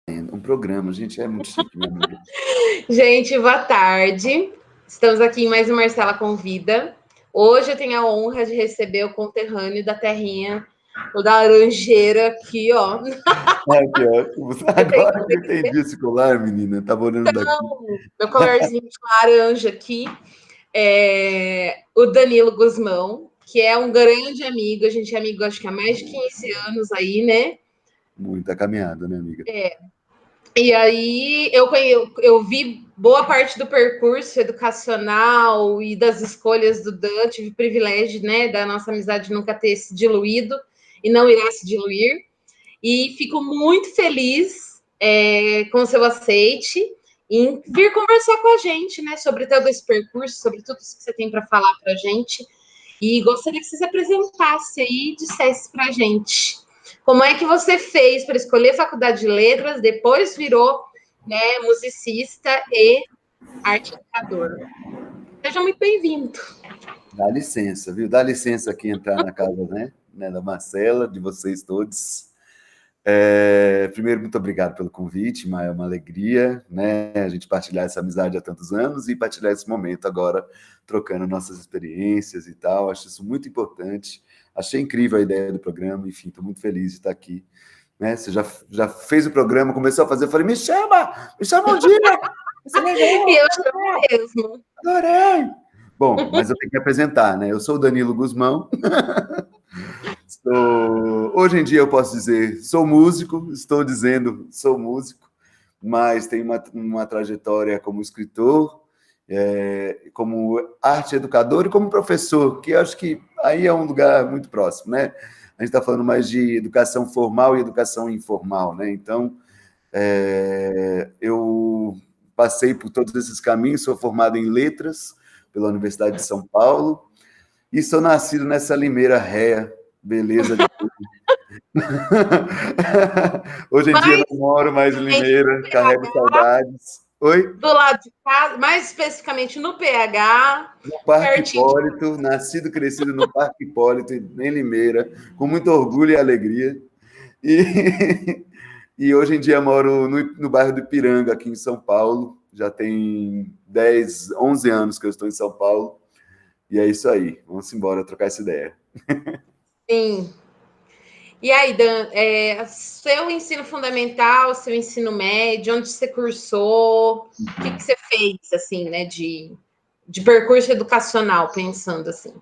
Um programa, gente, é muito chique, minha amiga. Gente, boa tarde. Estamos aqui em mais um Marcela Convida. Hoje eu tenho a honra de receber o conterrâneo da terrinha, o da laranjeira aqui, ó. Ai, que ótimo. Agora que eu entendi esse colar, menina. Tava olhando daqui. Meu colarzinho de laranja aqui. O Danilo Guzmão, que é um grande amigo. A gente é amigo, acho que há mais de 15 anos aí, né? Muita caminhada, né, amiga? E aí eu vi boa parte do percurso educacional e das escolhas do Dan, tive o privilégio, né, da nossa amizade nunca ter se diluído e não irá se diluir. E fico muito feliz com o seu aceite em vir conversar com a gente, né, sobre todo esse percurso, sobre tudo isso que você tem para falar para a gente. E gostaria que você se apresentasse aí e dissesse para a gente como é que você fez para escolher faculdade de letras, depois virou, né, musicista e arte educador. Seja muito bem-vindo. Dá licença, viu? Dá licença aqui entrar na casa, né, da Marcela, de vocês todos. Primeiro, muito obrigado pelo convite, Maia, é uma alegria, né, a gente partilhar essa amizade há tantos anos e partilhar esse momento agora, trocando nossas experiências e tal. Acho isso muito importante. Achei incrível a ideia do programa, enfim, estou muito feliz de estar aqui. Né? Você já fez o programa, começou a fazer, eu falei, me chama um dia, isso é legal, E eu chamo mesmo. adorei. Bom, mas eu tenho que apresentar, né? Eu sou o Danilo Guzmão, hoje em dia eu posso dizer, sou músico, estou dizendo, sou músico, mas tenho uma trajetória como escritor, como arte educador e como professor, que eu acho que aí é um lugar muito próximo, né? A gente está falando mais de educação formal e educação informal, né? Então, eu passei por todos esses caminhos, sou formado em letras pela Universidade de São Paulo e sou nascido nessa Limeira réia, beleza de tudo. Hoje em dia não moro mais em Limeira, carrego saudades. Oi? Do lado de casa, mais especificamente no PH, No Parque pertinho de... Hipólito, nascido e crescido no Parque Hipólito, em Limeira, com muito orgulho e alegria. E, e hoje em dia moro no bairro do Ipiranga, aqui em São Paulo. Já tem 10, 11 anos que eu estou em São Paulo. E é isso aí. Vamos embora trocar essa ideia. Sim. E aí, Dan, seu ensino fundamental, seu ensino médio, onde você cursou, o que você fez, assim, né, de percurso educacional, pensando assim?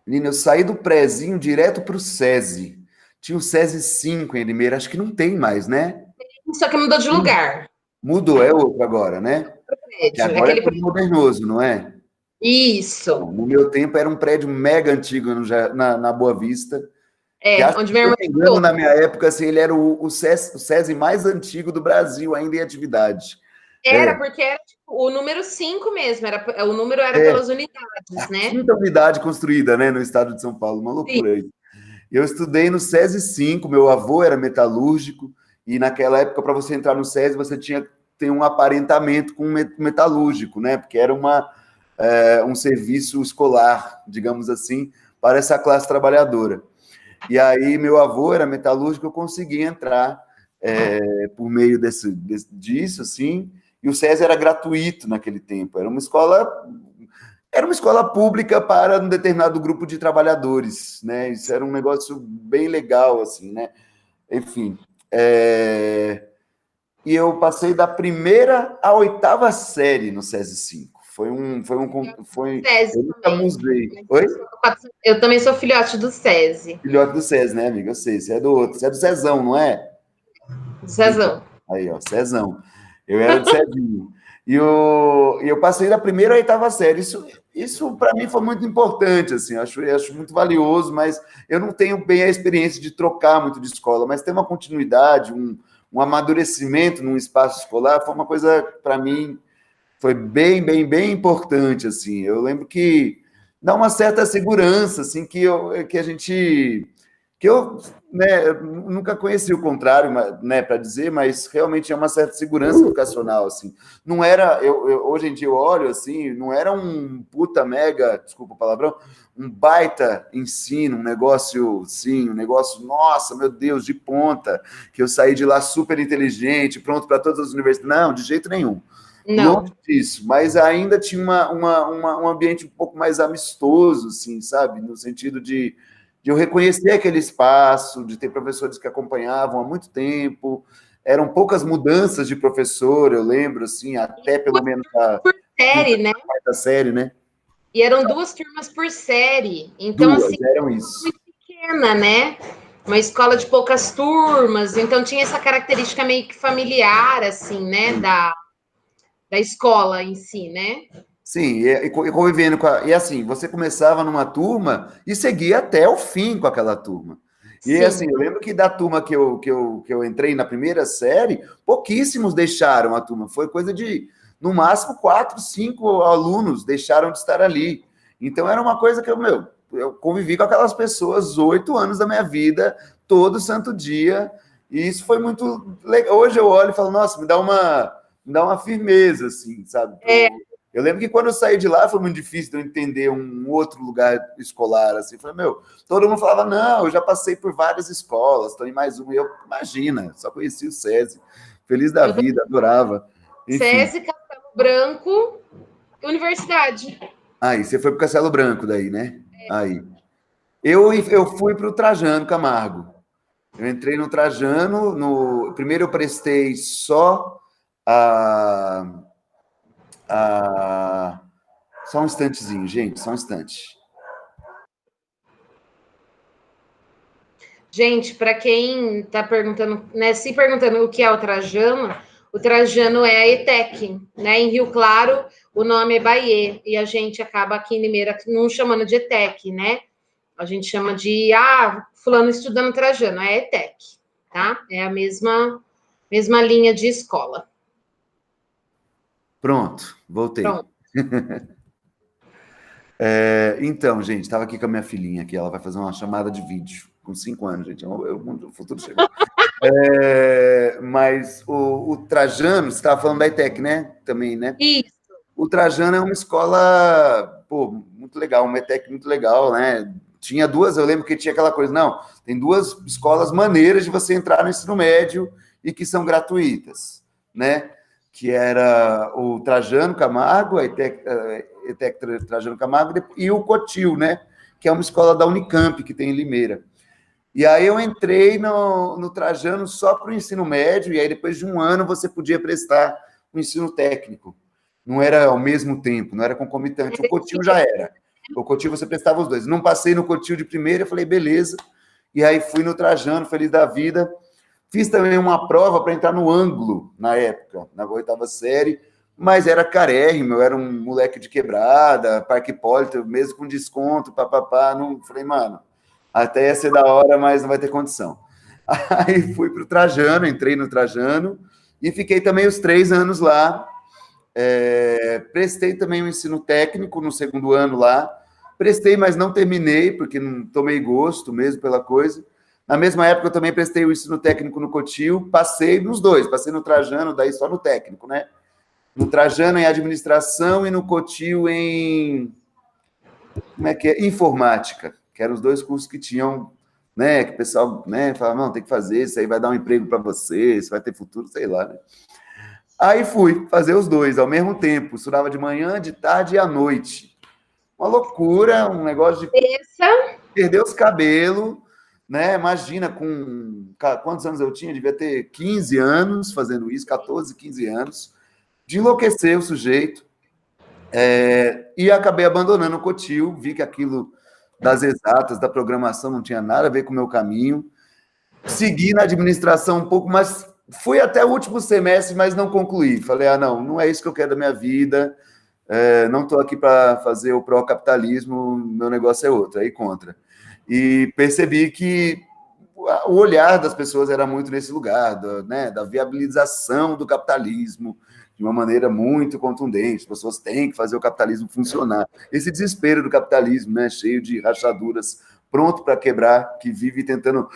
Menina, eu saí do prezinho direto para o SESI. Tinha o SESI 5 em Limeira, acho que não tem mais, né? Só que mudou de lugar. Mudou, é outro agora, né? Que Prédio, agora é aquele todo modernoso, não é? Isso, No meu tempo era um prédio mega antigo na Boa Vista, que acho que, onde se minha eu irmã não me engano, estudou. na minha época, assim, ele era o SESI mais antigo do Brasil, ainda em atividade. Era, porque era tipo, o número 5 mesmo, o número era É, pelas unidades, a né? quinta unidade construída, né, no estado de São Paulo, uma Sim. loucura aí. Eu estudei no SESI 5, meu avô era metalúrgico, e naquela época, para você entrar no SESI, você tinha que ter um aparentamento com um metalúrgico, né, porque era um serviço escolar, digamos assim, para essa classe trabalhadora. E aí, meu avô era metalúrgico, eu consegui entrar por meio disso, assim, e o SESI era gratuito naquele tempo, era uma escola pública para um determinado grupo de trabalhadores, né? Isso era um negócio bem legal, assim, né? Enfim, e eu passei da primeira à oitava série no SESI 5. SESI Eu nunca também. musei. Oi? Eu também sou filhote do SESI. Filhote do SESI, né, amiga? Eu sei, você é do outro. Você é do Cezão, não é? Então, Cezão. aí, ó, Cezão. Eu era do Cezinho. E eu passei da primeira à oitava série. Isso para mim foi muito importante, assim, acho muito valioso, mas eu não tenho bem a experiência de trocar muito de escola, mas ter uma continuidade, um amadurecimento num espaço escolar foi uma coisa, para mim, foi bem, bem, bem importante, assim. Eu lembro que dá uma certa segurança, assim, que a gente que eu, né, eu nunca conheci o contrário, né, para dizer, mas realmente é uma certa segurança educacional, assim. Não era, hoje em dia eu olho, assim, não era um puta mega, desculpa o palavrão, um baita ensino, um negócio, sim, um negócio, nossa, meu Deus, de ponta, que eu saí de lá super inteligente, pronto para todas as universidades. Não, de jeito nenhum. Não. Longe disso, mas ainda tinha um ambiente um pouco mais amistoso, assim, sabe? No sentido de eu reconhecer aquele espaço, de ter professores que acompanhavam há muito tempo. Eram poucas mudanças de professor, eu lembro, assim, até pelo menos a Por quinta, série, né? quarta série, né? E eram 2 turmas por série. Então, assim, Duas, eram isso. muito pequena, né? Uma escola de poucas turmas, então tinha essa característica meio que familiar, assim, né? Da escola em si, né? Sim, e convivendo com a. E assim, você começava numa turma e seguia até o fim com aquela turma. E assim, Sim. eu lembro que da turma que eu entrei na primeira série, pouquíssimos deixaram a turma. Foi coisa de, no máximo, 4, 5 alunos deixaram de estar ali. Então era uma coisa que eu convivi com aquelas pessoas 8 anos da minha vida, todo santo dia. E isso foi muito legal. Hoje eu olho e falo, nossa, me dá uma firmeza, assim, sabe? Eu lembro que quando eu saí de lá foi muito difícil de eu entender um outro lugar escolar, assim. Eu falei, todo mundo falava, não, eu já passei por várias escolas, estou em mais uma. E eu, imagina, só conheci o SESI. Feliz da Eu vida, adorava. Enfim. SESI, Castelo Branco, Universidade. Aí, você foi para o Castelo Branco daí, né? Aí. Eu fui para o Trajano Camargo. Eu entrei no Trajano, primeiro eu prestei só a, a... Só um instantezinho, gente, só um instante. Gente, para quem está perguntando, né, se perguntando o que é o Trajano é a ETEC, né? Em Rio Claro, o nome é Bahia, e a gente acaba aqui em Limeira não chamando de ETEC, né? A gente chama de, fulano estudando Trajano, é ETEC, tá? É a mesma linha de escola. Pronto, voltei. Pronto. Então, gente, estava aqui com a minha filhinha aqui, ela vai fazer uma chamada de vídeo com 5 anos, gente. O futuro chegou. Mas o Trajano, você estava falando da ETEC, né? Também, né? Isso. O Trajano é uma escola, pô, muito legal, uma ETEC muito legal, né? Tinha duas, eu lembro que tinha aquela coisa, não, tem duas escolas maneiras de você entrar no ensino médio e que são gratuitas, né? Que era o Trajano Camargo, a ETEC Trajano Camargo, e o Cotil, né? Que é uma escola da Unicamp, que tem em Limeira. E aí eu entrei no Trajano só para o ensino médio, e aí depois de um ano você podia prestar o ensino técnico. Não era ao mesmo tempo, não era concomitante. O Cotil já era. O Cotil você prestava os dois. Não passei no Cotil de primeira, eu falei, beleza. E aí fui no Trajano, feliz da vida. Fiz também uma prova para entrar no ângulo, na época, na oitava série, mas era carérrimo, eu era um moleque de quebrada, Parque Hipólito, mesmo com desconto, papapá. Não, falei, mano, até ia ser da hora, mas não vai ter condição. Aí fui para o Trajano, entrei no Trajano e fiquei também os 3 anos lá. Prestei também o ensino técnico no segundo ano lá. Prestei, mas não terminei, porque não tomei gosto mesmo pela coisa. Na mesma época, eu também prestei o ensino técnico no Cotil, passei nos dois, passei no Trajano, daí só no técnico, né? No Trajano em administração e no Cotil em, como é que é? Informática, que eram os dois cursos que tinham, né? Que o pessoal, né, falava, não, tem que fazer, isso aí vai dar um emprego para você, isso vai ter futuro, sei lá, né? Aí fui fazer os dois ao mesmo tempo, estudava de manhã, de tarde e à noite. Uma loucura, um negócio de perder os cabelos, né? Imagina, quantos anos eu tinha? Devia ter 15 anos fazendo isso, 14, 15 anos, de enlouquecer o sujeito. E acabei abandonando o Cotil, vi que aquilo das exatas, da programação, não tinha nada a ver com o meu caminho. Segui na administração um pouco, mas fui até o último semestre, mas não concluí. Falei, não é isso que eu quero da minha vida, não estou aqui para fazer o pró-capitalismo, meu negócio é outro, aí contra. E percebi que o olhar das pessoas era muito nesse lugar, da viabilização do capitalismo, de uma maneira muito contundente. As pessoas têm que fazer o capitalismo funcionar. Esse desespero do capitalismo, né, cheio de rachaduras pronto para quebrar, que vive tentando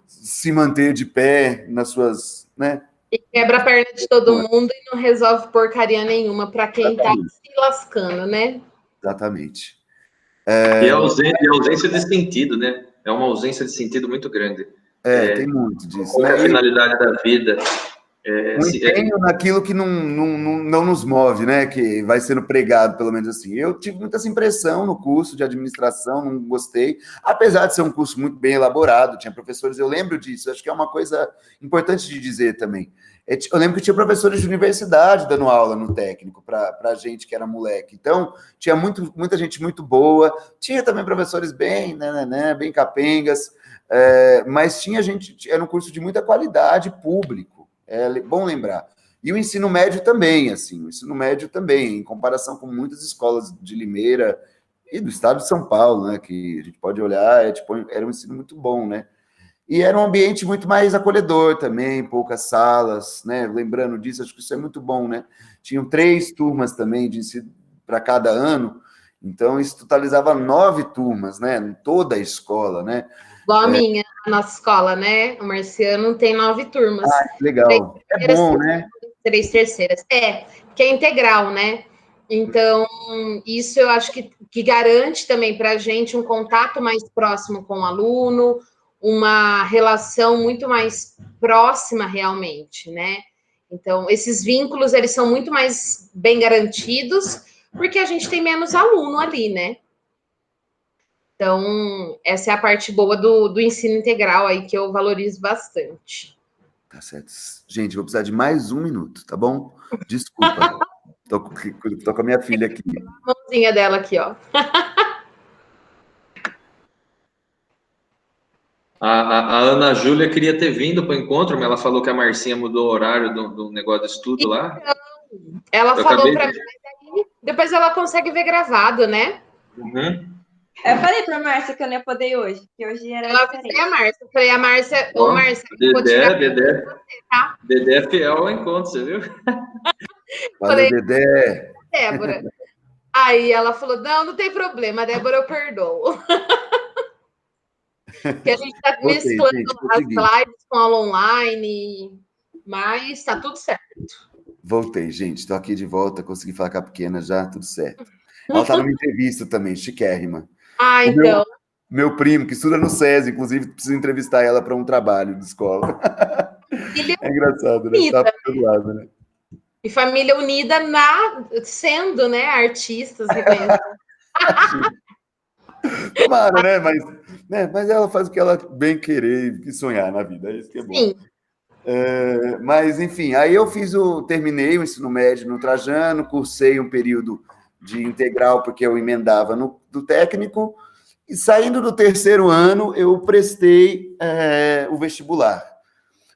se manter de pé nas suas, né? E quebra a perna de todo mundo e não resolve porcaria nenhuma para quem está se lascando, né? Exatamente. E a ausência de sentido, né? É uma ausência de sentido muito grande. Tem muito disso. Qual é a finalidade da vida? Um empenho naquilo que não nos move, né? Que vai sendo pregado, pelo menos assim. Eu tive muita essa impressão no curso de administração, não gostei, apesar de ser um curso muito bem elaborado, tinha professores, eu lembro disso, acho que é uma coisa importante de dizer também. Eu lembro que tinha professores de universidade dando aula no técnico para gente que era moleque. Então, tinha muita gente muito boa, tinha também professores bem, né, bem capengas, mas tinha gente, era um curso de muita qualidade, público. É bom lembrar. E o ensino médio também, assim, o ensino médio também, em comparação com muitas escolas de Limeira e do estado de São Paulo, né, que a gente pode olhar, era um ensino muito bom, né? E era um ambiente muito mais acolhedor também, poucas salas, né? Lembrando disso, acho que isso é muito bom, né? Tinham 3 turmas também de ensino para cada ano, então isso totalizava 9 turmas, né? Em toda a escola, né? Igual a minha, a nossa escola, né? O Marciano tem 9 turmas. Que legal. É bom, né? 3 terceiras. Que é integral, né? Então, isso eu acho que garante também para a gente um contato mais próximo com o aluno, uma relação muito mais próxima realmente, né? Então, esses vínculos, eles são muito mais bem garantidos, porque a gente tem menos aluno ali, né? Então, essa é a parte boa do ensino integral aí, que eu valorizo bastante. Tá certo. Gente, vou precisar de mais 1 minuto, tá bom? Desculpa. Tô com a minha filha aqui. A mãozinha dela aqui, ó. A Ana Júlia queria ter vindo para o encontro, mas ela falou que a Marcinha mudou o horário do negócio de estudo lá. Ela falou para mim, mas aí depois ela consegue ver gravado, né? Uhum. Eu falei pra Márcia que eu não ia poder ir hoje, que hoje era diferente. A Márcia. Eu falei, a Márcia, Ó, Márcia, Dedé é fiel ao encontro, você viu? Valeu, Dedé. Débora. Aí ela falou, não tem problema, Débora, eu perdoo. Que a gente está mesclando as lives com aula online, mas está tudo certo. Voltei, gente. Estou aqui de volta, consegui falar com a pequena já, tudo certo. Ela está numa entrevista também, chiquérrima. Então. Meu primo, que estuda no SESI, inclusive, preciso entrevistar ela para um trabalho de escola. É engraçado, né? Tá por todo lado, né? E família unida sendo, né, artistas. Tomara, né? Mas ela faz o que ela bem querer e sonhar na vida, é isso que é bom. Sim. Mas, enfim, aí eu terminei o ensino médio no Trajano, cursei um período de integral, porque eu emendava do técnico, e saindo do 3º ano, eu prestei o vestibular.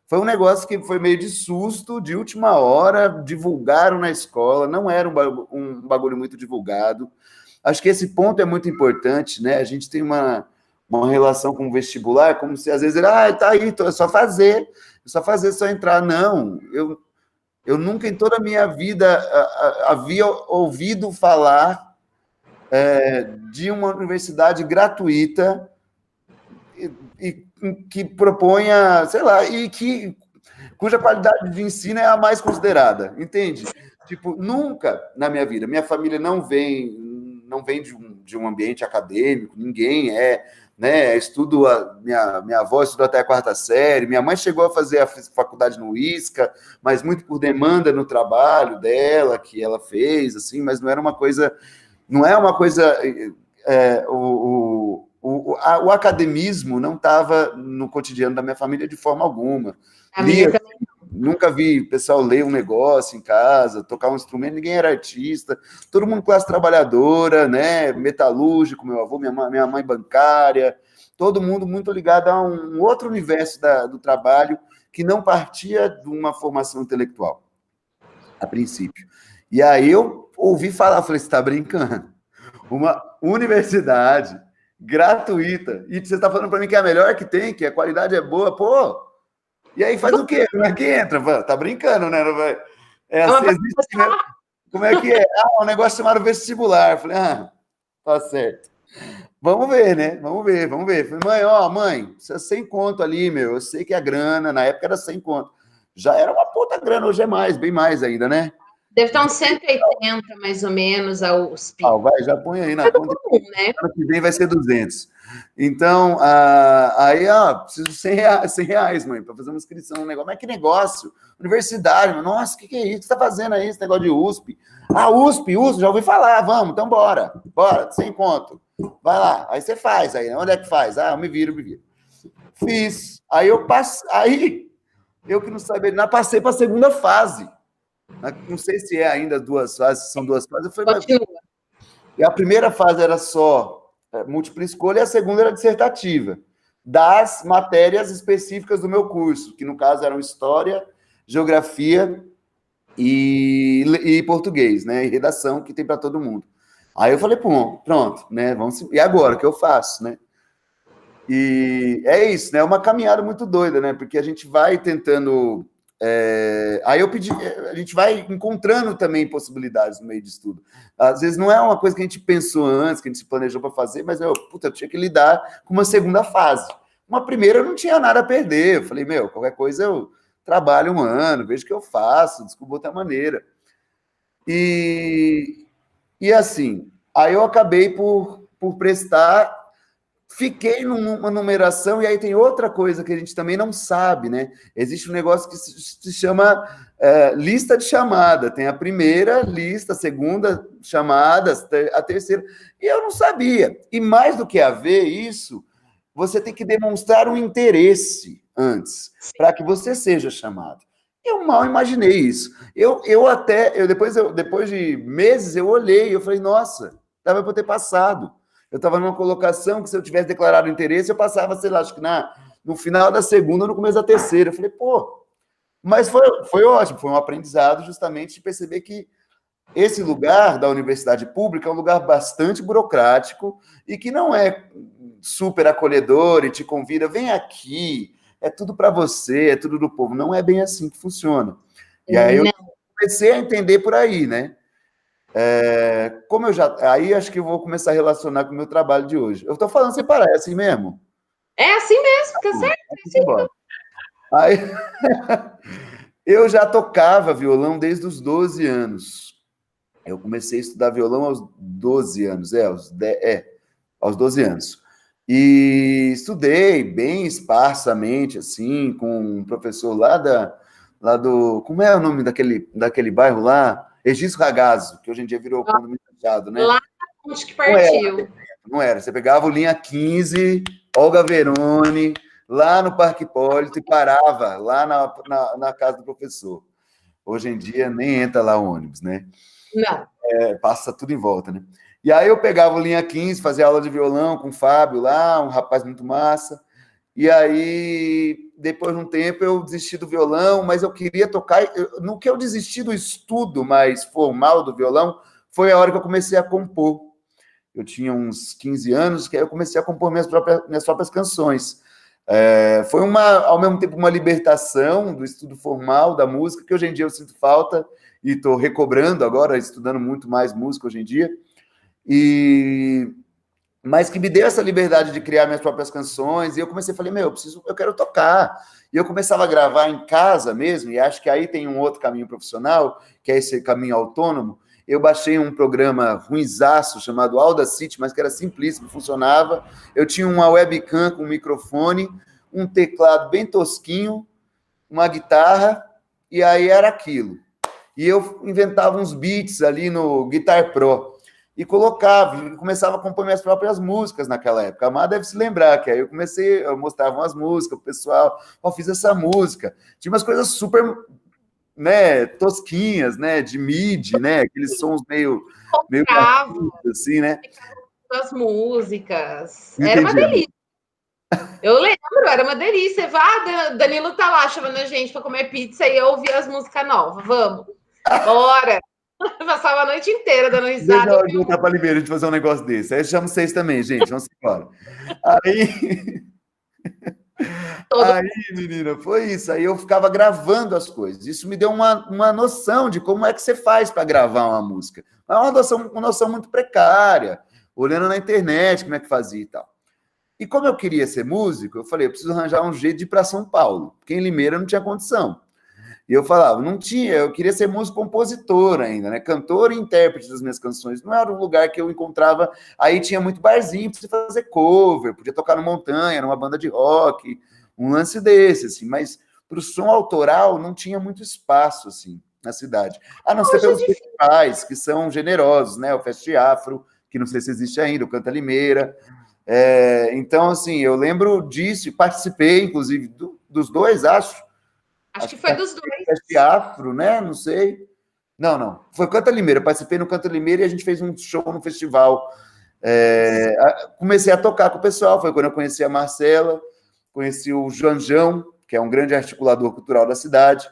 Foi um negócio que foi meio de susto, de última hora, divulgaram na escola, não era um bagulho muito divulgado. Acho que esse ponto é muito importante, né? A gente tem uma relação com o vestibular, como se às vezes tá aí, é só fazer, só entrar. Não, eu nunca em toda a minha vida havia ouvido falar de uma universidade gratuita e que proponha, sei lá, e cuja qualidade de ensino é a mais considerada, entende? Tipo, nunca na minha vida, minha família não vem de um ambiente acadêmico, ninguém né? Minha avó estudou até a 4ª série, minha mãe chegou a fazer a faculdade no ISCA, mas muito por demanda no trabalho dela, que ela fez, assim, mas não é uma coisa. O academismo não estava no cotidiano da minha família de forma alguma. Nunca vi pessoal ler um negócio em casa, tocar um instrumento, ninguém era artista, todo mundo classe trabalhadora, né? Metalúrgico, meu avô, minha mãe bancária, todo mundo muito ligado a um outro universo do trabalho que não partia de uma formação intelectual, a princípio. E aí eu ouvi falar, falei, você está brincando? Uma universidade gratuita, e você está falando para mim que é a melhor que tem, que a qualidade é boa, pô. E aí faz o quê? Como é que entra? Tá brincando, né? Existe, né? Como é que é? Um negócio chamado vestibular. Eu falei, tá certo. Vamos ver, né? Vamos ver. Falei, mãe, precisa 100 conto ali, meu. Eu sei que a grana, na época era 100 conto. Já era uma puta grana, hoje é mais, bem mais ainda, né? Deve estar uns 180, mais ou menos, a USP. Vai, já põe aí na É do conta. comum, né? Ano que vem vai ser 200. Então, aí, preciso de 100 reais, mãe, para fazer uma inscrição no negócio. Mas que negócio? Universidade, mano. Nossa, o que é isso? O que você está fazendo aí, esse negócio de USP? USP, já ouvi falar, vamos, então bora, 100 conto. Vai lá, aí você faz, aí, onde é que faz? Eu me viro. Fiz. Aí eu que não sabia nada, passei para a segunda fase. Não sei se é ainda 2 fases, são 2 fases. E a primeira fase era só múltipla escolha e a segunda era dissertativa, das matérias específicas do meu curso, que no caso eram História, Geografia e Português, né? E redação, que tem para todo mundo. Aí eu falei, pronto, né? E agora, o que eu faço, né? E é isso, né? É uma caminhada muito doida, né? Porque a gente vai tentando... Aí a gente vai encontrando também possibilidades no meio disso tudo. Às vezes não é uma coisa que a gente pensou antes, que a gente se planejou para fazer, mas eu tinha que lidar com uma segunda fase. Uma primeira eu não tinha nada a perder. Eu falei, qualquer coisa eu trabalho 1 ano, vejo o que eu faço, descubro outra maneira. E assim, aí eu acabei por prestar. Fiquei numa numeração, e aí tem outra coisa que a gente também não sabe, né? Existe um negócio que se chama lista de chamada. Tem a primeira lista, a segunda chamada, a terceira. E eu não sabia. E mais do que haver isso, você tem que demonstrar um interesse antes, para que você seja chamado. Eu mal imaginei isso. Depois de meses, eu olhei e eu falei, nossa, dava para eu ter passado. Eu estava numa colocação que, se eu tivesse declarado interesse, eu passava, sei lá, acho que no final da segunda ou no começo da terceira. Eu falei, mas foi ótimo, foi um aprendizado justamente de perceber que esse lugar da universidade pública é um lugar bastante burocrático e que não é super acolhedor e te convida, vem aqui, é tudo para você, é tudo do povo. Não é bem assim que funciona. E aí eu comecei a entender por aí, né? Aí acho que eu vou começar a relacionar com o meu trabalho de hoje. Eu estou falando sem parar, é assim mesmo? É assim mesmo, tá certo? Assim. Aí, eu já tocava violão desde os 12 anos. Eu comecei a estudar violão aos 12 anos, aos 12 anos. E estudei bem esparsamente, assim, com um professor lá do... Como é o nome daquele bairro lá? Registro Ragazzo, que hoje em dia virou condomínio fechado, né? Lá onde que partiu. Não era. Você pegava o linha 15, Olga Veroni, lá no Parque Hipólito, e parava lá na casa do professor. Hoje em dia nem entra lá o ônibus, né? Não. Passa tudo em volta, né? E aí eu pegava o linha 15, fazia aula de violão com o Fábio lá, um rapaz muito massa. E aí, depois de um tempo, eu desisti do violão, mas eu queria tocar. No que eu desisti do estudo mais formal do violão, foi a hora que eu comecei a compor. Eu tinha uns 15 anos, que aí eu comecei a compor minhas próprias canções. Foi ao mesmo tempo uma libertação do estudo formal da música, que hoje em dia eu sinto falta, e estou recobrando agora, estudando muito mais música hoje em dia. Mas que me deu essa liberdade de criar minhas próprias canções, e eu falei, eu quero tocar. E eu começava a gravar em casa mesmo, e acho que aí tem um outro caminho profissional, que é esse caminho autônomo. Eu baixei um programa ruinzaço chamado Audacity, mas que era simplíssimo, funcionava. Eu tinha uma webcam com um microfone, um teclado bem tosquinho, uma guitarra, e aí era aquilo. E eu inventava uns beats ali no Guitar Pro, e começava a compor minhas próprias músicas naquela época. A Má deve se lembrar, que aí eu mostrava umas músicas pro pessoal, fiz essa música. Tinha umas coisas super, né, tosquinhas, né, de MIDI, né, aqueles sons meio assim, né? As músicas. Era uma delícia. Eu lembro, era uma delícia. Danilo tá lá chamando a gente para comer pizza e eu ouvir as músicas novas. Vamos. Bora. Passava a noite inteira dando risada. Deixa eu voltar para Limeira, a gente fazer um negócio desse. Aí eu chamo vocês também, gente. Vamos embora. Aí, menina, foi isso. Aí eu ficava gravando as coisas. Isso me deu uma noção de como é que você faz para gravar uma música. É uma noção muito precária, olhando na internet como é que fazia e tal. E como eu queria ser músico, eu falei, eu preciso arranjar um jeito de ir para São Paulo, porque em Limeira não tinha condição. E eu falava, não tinha, eu queria ser músico compositor ainda, né? Cantor e intérprete das minhas canções. Não era um lugar que eu encontrava. Aí tinha muito barzinho para você fazer cover, podia tocar no Montanha, numa banda de rock, um lance desse, assim. Mas para o som autoral não tinha muito espaço, assim, na cidade. A não ser pelos festivais, que são generosos, né? O Fest Afro, que não sei se existe ainda, o Canta Limeira. Então, assim, eu lembro disso, participei, inclusive, dos dois, acho. Acho que foi dos dois. Fest Afro, né? Não sei. Não. Foi Canta Limeira. Eu participei no Canta Limeira e a gente fez um show no festival. Comecei a tocar com o pessoal. Foi quando eu conheci a Marcela, conheci o Janjão, que é um grande articulador cultural da cidade.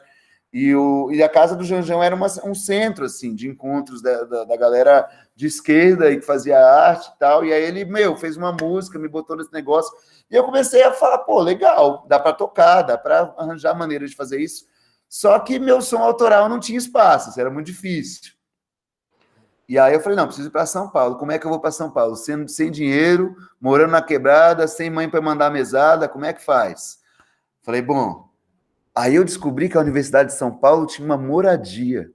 E a casa do Janjão era um centro, assim, de encontros da galera de esquerda e que fazia arte e tal. E aí ele, fez uma música, me botou nesse negócio. E eu comecei a falar, pô, legal, dá para tocar, dá para arranjar maneira de fazer isso. Só que meu som autoral não tinha espaço, isso era muito difícil. E aí eu falei, não, preciso ir para São Paulo. Como é que eu vou para São Paulo? Sem dinheiro, morando na quebrada, sem mãe para mandar mesada, como é que faz? Falei, bom, aí eu descobri que a Universidade de São Paulo tinha uma moradia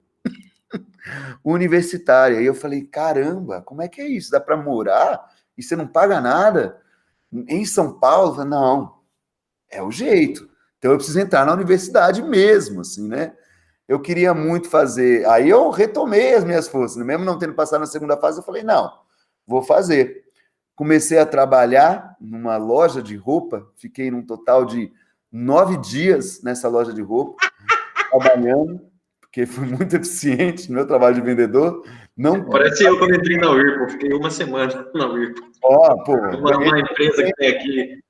universitária. E eu falei, caramba, como é que é isso? Dá para morar e você não paga nada? Em São Paulo? Eu falei, não, é o jeito. Então eu preciso entrar na universidade mesmo, assim, né? Eu queria muito fazer. Aí eu retomei as minhas forças, né? Mesmo não tendo passado na segunda fase, eu falei, não, vou fazer. Comecei a trabalhar numa loja de roupa, fiquei num total de 9 dias nessa loja de roupa, trabalhando, porque fui muito eficiente no meu trabalho de vendedor. Não... Parece eu quando entrei na Whirlpool, fiquei uma semana na Whirlpool. Uma empresa que tem aqui.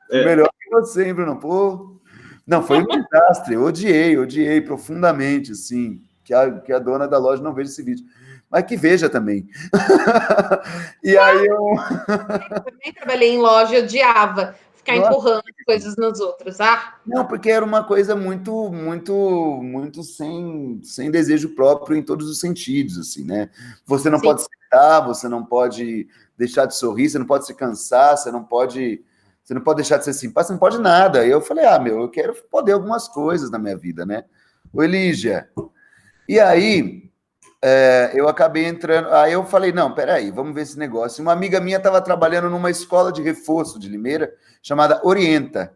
Melhor que você, hein, Bruno? Pô. Não, foi um desastre, eu odiei profundamente, assim, que a dona da loja não veja esse vídeo. Mas que veja também. E aí eu também trabalhei em loja, eu odiava ficar empurrando coisas nos outros. Não, porque era uma coisa muito sem desejo próprio em todos os sentidos, assim, né? Você não pode sentar, você não pode deixar de sorrir, você não pode se cansar, você não pode deixar de ser simpático, você não pode nada. E eu falei, eu quero poder algumas coisas na minha vida, né? Ô, Elígia. E aí, eu acabei entrando... Aí eu falei, não, peraí, vamos ver esse negócio. Uma amiga minha estava trabalhando numa escola de reforço de Limeira, chamada Orienta,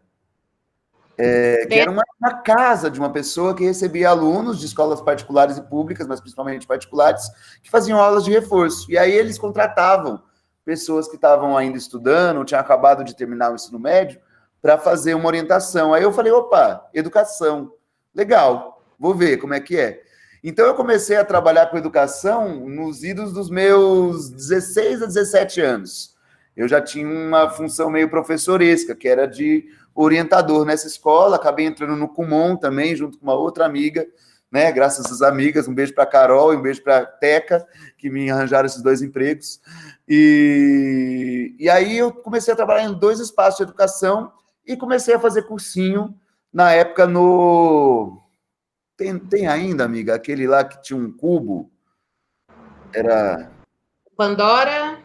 que era uma casa de uma pessoa que recebia alunos de escolas particulares e públicas, mas principalmente particulares, que faziam aulas de reforço. E aí eles contratavam pessoas que estavam ainda estudando, tinham acabado de terminar o ensino médio, para fazer uma orientação. Aí eu falei, opa, educação, legal, vou ver como é que é. Então eu comecei a trabalhar com educação nos idos dos meus 16 a 17 anos. Eu já tinha uma função meio professoresca, que era de orientador nessa escola, acabei entrando no Kumon também, junto com uma outra amiga, né? Graças às amigas, um beijo para a Carol e um beijo para a Teca, que me arranjaram esses 2 empregos. E aí eu comecei a trabalhar em 2 espaços de educação e comecei a fazer cursinho, na época no... Tem ainda, amiga, aquele lá que tinha um cubo, era... Pandora,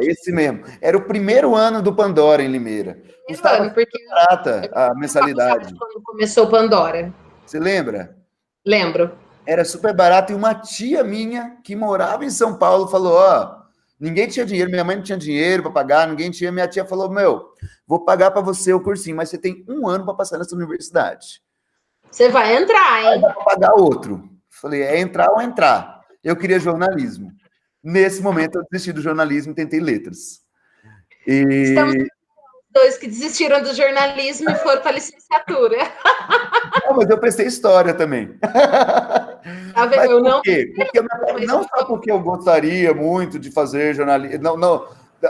esse mesmo. Era o primeiro ano do Pandora em Limeira. Custava porque barata a mensalidade. Quando começou Pandora. Você lembra? Lembro. Era super barato e uma tia minha que morava em São Paulo falou, ninguém tinha dinheiro, minha mãe não tinha dinheiro para pagar, ninguém tinha, minha tia falou, vou pagar para você o cursinho, mas você tem 1 ano para passar nessa universidade. Você vai entrar, hein? Aí dá para pagar outro. Falei, é entrar ou entrar. Eu queria jornalismo. Nesse momento, eu desisti do jornalismo e tentei letras. Estamos com 2 que desistiram do jornalismo e foram para a licenciatura. Não, mas eu prestei história também. Tá vendo? Eu não... Porque não só porque eu gostaria muito de fazer jornalismo. Não,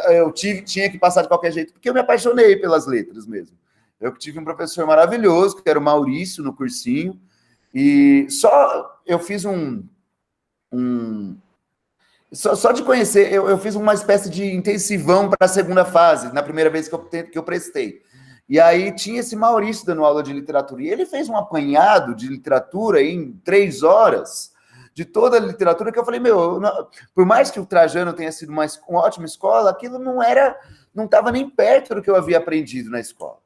eu tinha que passar de qualquer jeito, porque eu me apaixonei pelas letras mesmo. Eu tive um professor maravilhoso, que era o Maurício, no cursinho, e só eu fiz só de conhecer, eu fiz uma espécie de intensivão para a segunda fase, na primeira vez que eu prestei. E aí tinha esse Maurício dando aula de literatura, e ele fez um apanhado de literatura em 3 horas, de toda a literatura, que eu falei, meu, por mais que o Trajano tenha sido uma ótima escola, aquilo não estava nem perto do que eu havia aprendido na escola,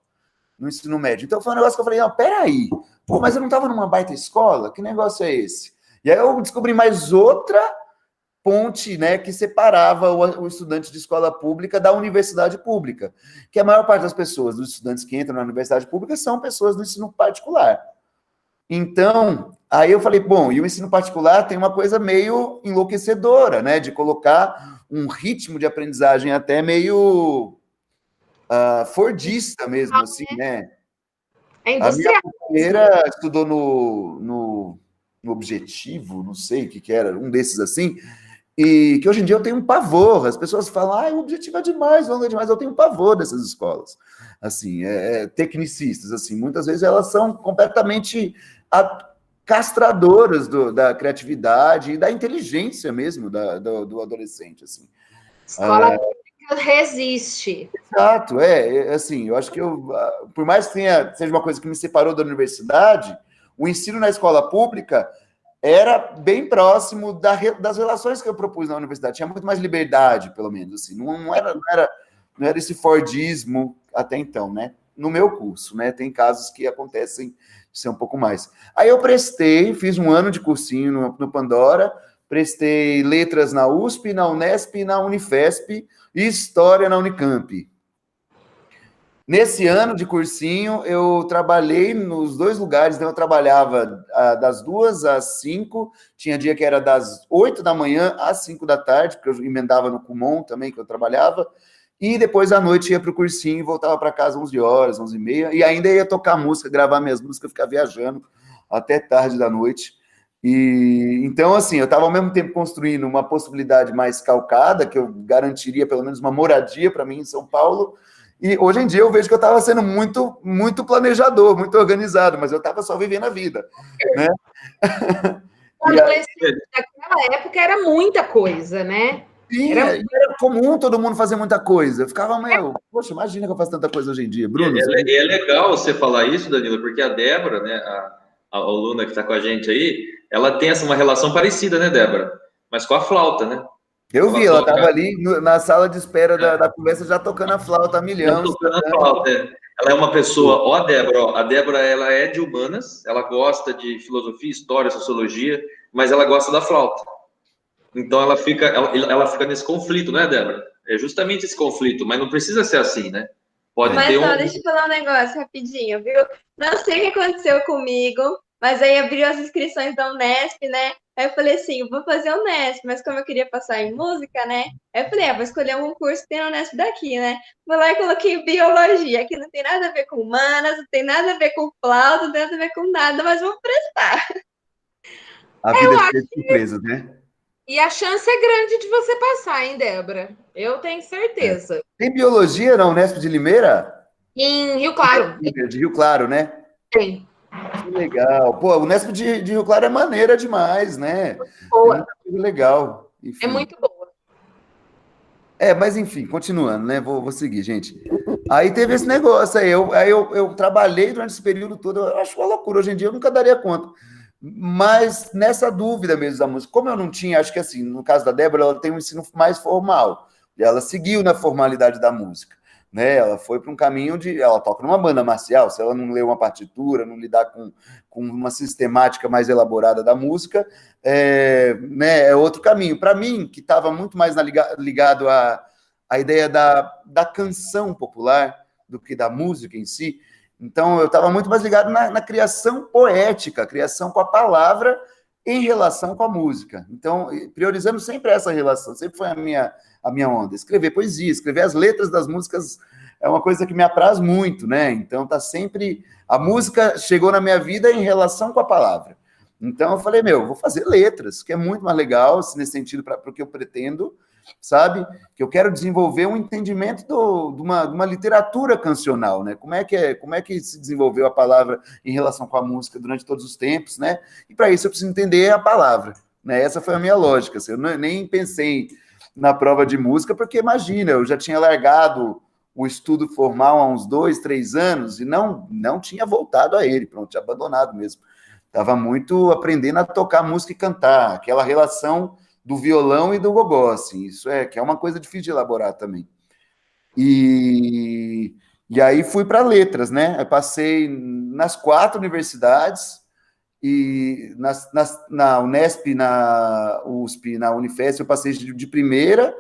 no ensino médio. Então foi um negócio que eu falei, não, peraí, pô, mas eu não estava numa baita escola? Que negócio é esse? E aí eu descobri mais outra ponte, né, que separava o estudante de escola pública da universidade pública, que a maior parte das pessoas, dos estudantes que entram na universidade pública, são pessoas do ensino particular. Então, aí eu falei, bom, e o ensino particular tem uma coisa meio enlouquecedora, né, de colocar um ritmo de aprendizagem até meio fordista mesmo, assim, né? É A minha industrial. companheira estudou no Objetivo, não sei o que era, um desses assim, e que hoje em dia eu tenho um pavor. As pessoas falam, o Objetivo é demais, longa é demais. Eu tenho um pavor dessas escolas, assim, tecnicistas, assim. Muitas vezes elas são completamente castradoras da criatividade e da inteligência mesmo do adolescente, assim. Escola pública resiste. Exato, assim, eu acho que por mais que seja uma coisa que me separou da universidade, o ensino na escola pública era bem próximo das relações que eu propus na universidade. Tinha muito mais liberdade, pelo menos, assim. Não era esse fordismo até então, né? No meu curso, né? Tem casos que acontecem de ser um pouco mais. Aí eu fiz um ano de cursinho no Pandora, prestei letras na USP, na Unesp e na Unifesp, e história na Unicamp. Nesse ano de cursinho, eu trabalhei nos dois lugares, então eu trabalhava das 2 às 5, tinha dia que era das 8 da manhã às 5 da tarde, porque eu emendava no Kumon também, que eu trabalhava, e depois à noite ia para o cursinho e voltava para casa 11 horas, 11h30, e ainda ia tocar música, gravar minhas músicas, ficar viajando até tarde da noite. E então, assim, eu estava ao mesmo tempo construindo uma possibilidade mais calcada, que eu garantiria pelo menos uma moradia para mim em São Paulo. E hoje em dia eu vejo que eu estava sendo muito, muito planejador, muito organizado, mas eu estava só vivendo a vida, né? Naquela época era muita coisa, né? Sim, era comum todo mundo fazer muita coisa. Eu ficava, poxa, imagina que eu faço tanta coisa hoje em dia. Bruno. É legal você falar isso, Danilo, porque a Débora, né, a aluna que está com a gente aí, ela tem uma relação parecida, né, Débora? Mas com a flauta, né? Eu vi, ela estava ali na sala de espera da conversa, já tocando a flauta a milhão. Tocando a flauta, Ela é uma pessoa, a Débora, ela é de humanas, ela gosta de filosofia, história, sociologia, mas ela gosta da flauta. Então ela fica nesse conflito, né, Débora? É justamente esse conflito, mas não precisa ser assim, né? Deixa eu falar um negócio rapidinho, viu? Não sei o que aconteceu comigo, mas aí abriu as inscrições da Unesp, né? Aí eu falei assim, vou fazer Unesp, mas como eu queria passar em música, né? Aí eu falei, vou escolher um curso que tem na Unesp daqui, né? Vou lá e coloquei biologia, que não tem nada a ver com humanas, não tem nada a ver com flauta, não tem nada a ver com nada, mas vou prestar. A vida é cheia de surpresas, né? E a chance é grande de você passar, hein, Débora? Eu tenho certeza. Tem biologia na Unesp de Limeira? Em Rio Claro. De Rio Claro, né? Tem. Que legal. Pô, a Unesp de Rio Claro é maneira demais, né? Boa. É muita coisa legal. Enfim. É muito boa. Mas enfim, continuando, né? Vou seguir, gente. Aí teve esse negócio, aí eu trabalhei durante esse período todo, eu acho uma loucura, hoje em dia eu nunca daria conta. Mas nessa dúvida mesmo da música, como eu não tinha, acho que assim, no caso da Débora, ela tem um ensino mais formal, e ela seguiu na formalidade da música, né? Ela foi para um caminho ela toca numa banda marcial, se ela não lê uma partitura, não lidar com uma sistemática mais elaborada da música, né, é outro caminho. Para mim, que estava muito mais ligado à ideia da canção popular do que da música em si, então eu estava muito mais ligado na criação poética, criação com a palavra em relação com a música. Então, priorizando sempre essa relação, sempre foi a minha onda. Escrever poesia, escrever as letras das músicas é uma coisa que me apraz muito, né? Então, tá sempre... A música chegou na minha vida em relação com a palavra. Então, eu falei, vou fazer letras, que é muito mais legal, nesse sentido, para o que eu pretendo, sabe? Que eu quero desenvolver um entendimento de uma literatura cancional, né? Como é que se desenvolveu a palavra em relação com a música durante todos os tempos, né? E para isso eu preciso entender a palavra, né? Essa foi a minha lógica. Assim, eu nem pensei na prova de música, porque imagina, eu já tinha largado o estudo formal há uns 2, 3 anos e não tinha voltado a ele, pronto, tinha abandonado mesmo. Estava muito aprendendo a tocar música e cantar, aquela relação do violão e do gogó, assim, isso que é uma coisa difícil de elaborar também. E aí fui para letras, né? Eu passei nas 4 universidades, e na Unesp, na USP, na Unifesp, eu passei de primeira,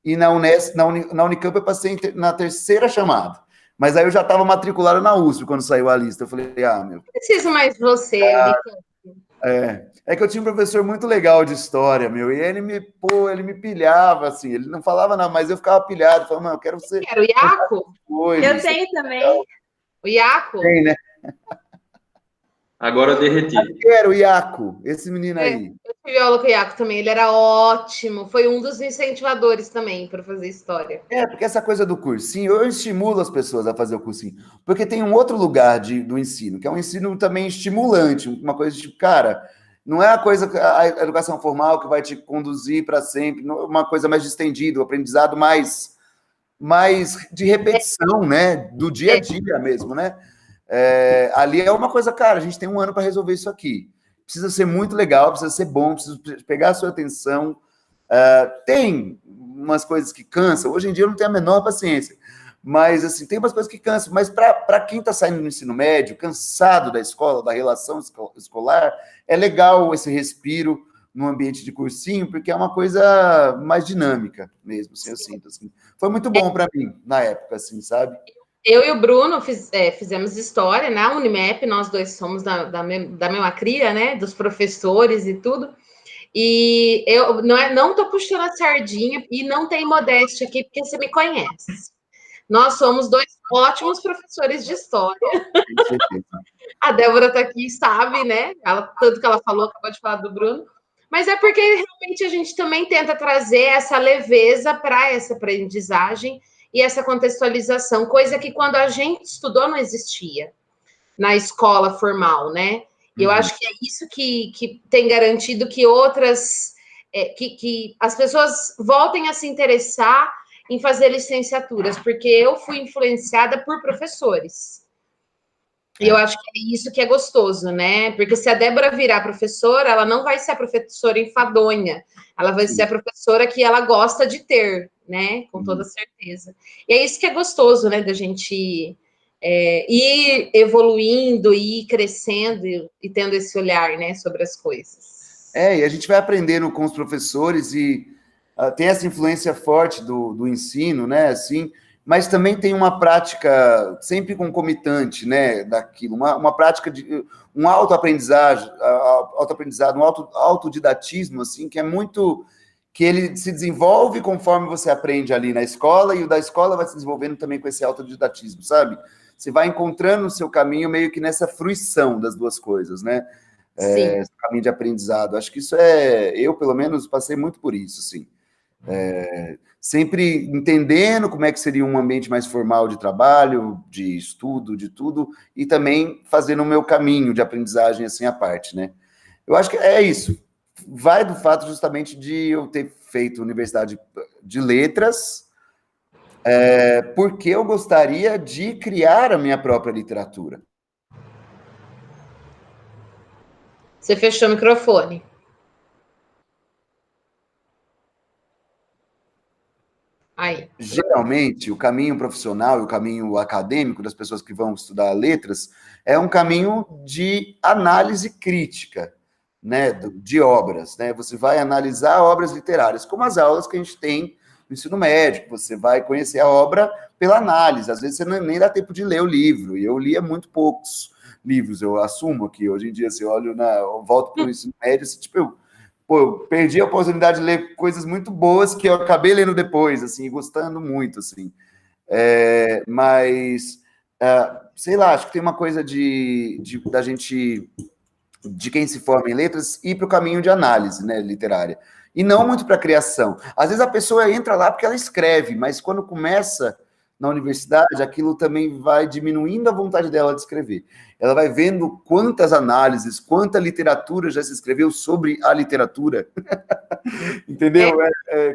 e na Unicamp eu passei na 3ª chamada. Mas aí eu já estava matriculado na USP quando saiu a lista. Eu falei, meu... Preciso mais de você, Unicamp. É que eu tinha um professor muito legal de história, meu, e ele me pilhava, assim, ele não falava nada, mas eu ficava pilhado, falava, mano, eu quero ser... Era o Iaco? Eu tenho também. O Iaco? Tem, né? Agora eu derreti. Era o Iaco, esse menino aí. Eu tive aula com o Iaco também, ele era ótimo, foi um dos incentivadores também para fazer história. Porque essa coisa do cursinho, eu estimulo as pessoas a fazer o cursinho, porque tem um outro lugar do ensino, que é um ensino também estimulante, uma coisa de tipo, cara, não é a educação formal que vai te conduzir para sempre, uma coisa mais distendida, o aprendizado mais de repetição, né, do dia a dia mesmo, né? Ali é uma coisa, cara, a gente tem um ano para resolver isso aqui. Precisa ser muito legal, precisa ser bom, precisa pegar a sua atenção. Tem umas coisas que cansam. Hoje em dia eu não tenho a menor paciência. Mas, assim, tem umas coisas que cansam. Mas para quem está saindo do ensino médio, cansado da escola, da relação escolar, é legal esse respiro no ambiente de cursinho, porque é uma coisa mais dinâmica mesmo, assim, eu sinto. Assim. Foi muito bom para mim, na época, assim, sabe? Eu e o Bruno fizemos história na Unimap, nós dois somos da mesma cria, né? Dos professores e tudo. E eu não tô puxando a sardinha e não tem modéstia aqui, porque você me conhece. Nós somos 2 ótimos professores de história. A Débora tá aqui, sabe, né? Tanto que ela falou, acabou de falar do Bruno. Mas é porque realmente a gente também tenta trazer essa leveza para essa aprendizagem e essa contextualização, coisa que quando a gente estudou não existia na escola formal, né? E eu acho que é isso que tem garantido que outras, que as pessoas voltem a se interessar em fazer licenciaturas, porque eu fui influenciada por professores. E eu acho que é isso que é gostoso, né? Porque se a Débora virar professora, ela não vai ser a professora enfadonha, ela vai ser a professora que ela gosta de ter, né? Com toda certeza. E é isso que é gostoso, né? Da gente ir evoluindo, ir crescendo e tendo esse olhar, né? Sobre as coisas. E a gente vai aprendendo com os professores e tem essa influência forte do ensino, né? Assim, mas também tem uma prática sempre concomitante, né, daquilo, uma prática de um autoaprendizado, um autodidatismo, assim, que é muito, que ele se desenvolve conforme você aprende ali na escola, e o da escola vai se desenvolvendo também com esse autodidatismo, sabe? Você vai encontrando o seu caminho meio que nessa fruição das duas coisas, né? Esse caminho de aprendizado. Acho que isso eu, pelo menos, passei muito por isso, assim. Sempre entendendo como é que seria um ambiente mais formal de trabalho, de estudo, de tudo, e também fazendo o meu caminho de aprendizagem assim à parte, né? Eu acho que é isso. Vai do fato justamente de eu ter feito Universidade de Letras, porque eu gostaria de criar a minha própria literatura. Você fechou o microfone. Aí. Geralmente, o caminho profissional e o caminho acadêmico das pessoas que vão estudar letras é um caminho de análise crítica, né, de obras, né? Você vai analisar obras literárias, como as aulas que a gente tem no ensino médio, você vai conhecer a obra pela análise, às vezes você nem dá tempo de ler o livro, e eu lia muito poucos livros, eu assumo que hoje em dia, se eu volto para o ensino médio, assim, tipo, eu perdi a oportunidade de ler coisas muito boas que eu acabei lendo depois, assim, gostando muito, assim. Mas, sei lá, acho que tem uma coisa da gente, de quem se forma em letras, ir para o caminho de análise, né, literária. E não muito para a criação. Às vezes a pessoa entra lá porque ela escreve, mas quando começa na universidade, aquilo também vai diminuindo a vontade dela de escrever. Ela vai vendo quantas análises, quanta literatura já se escreveu sobre a literatura. Entendeu?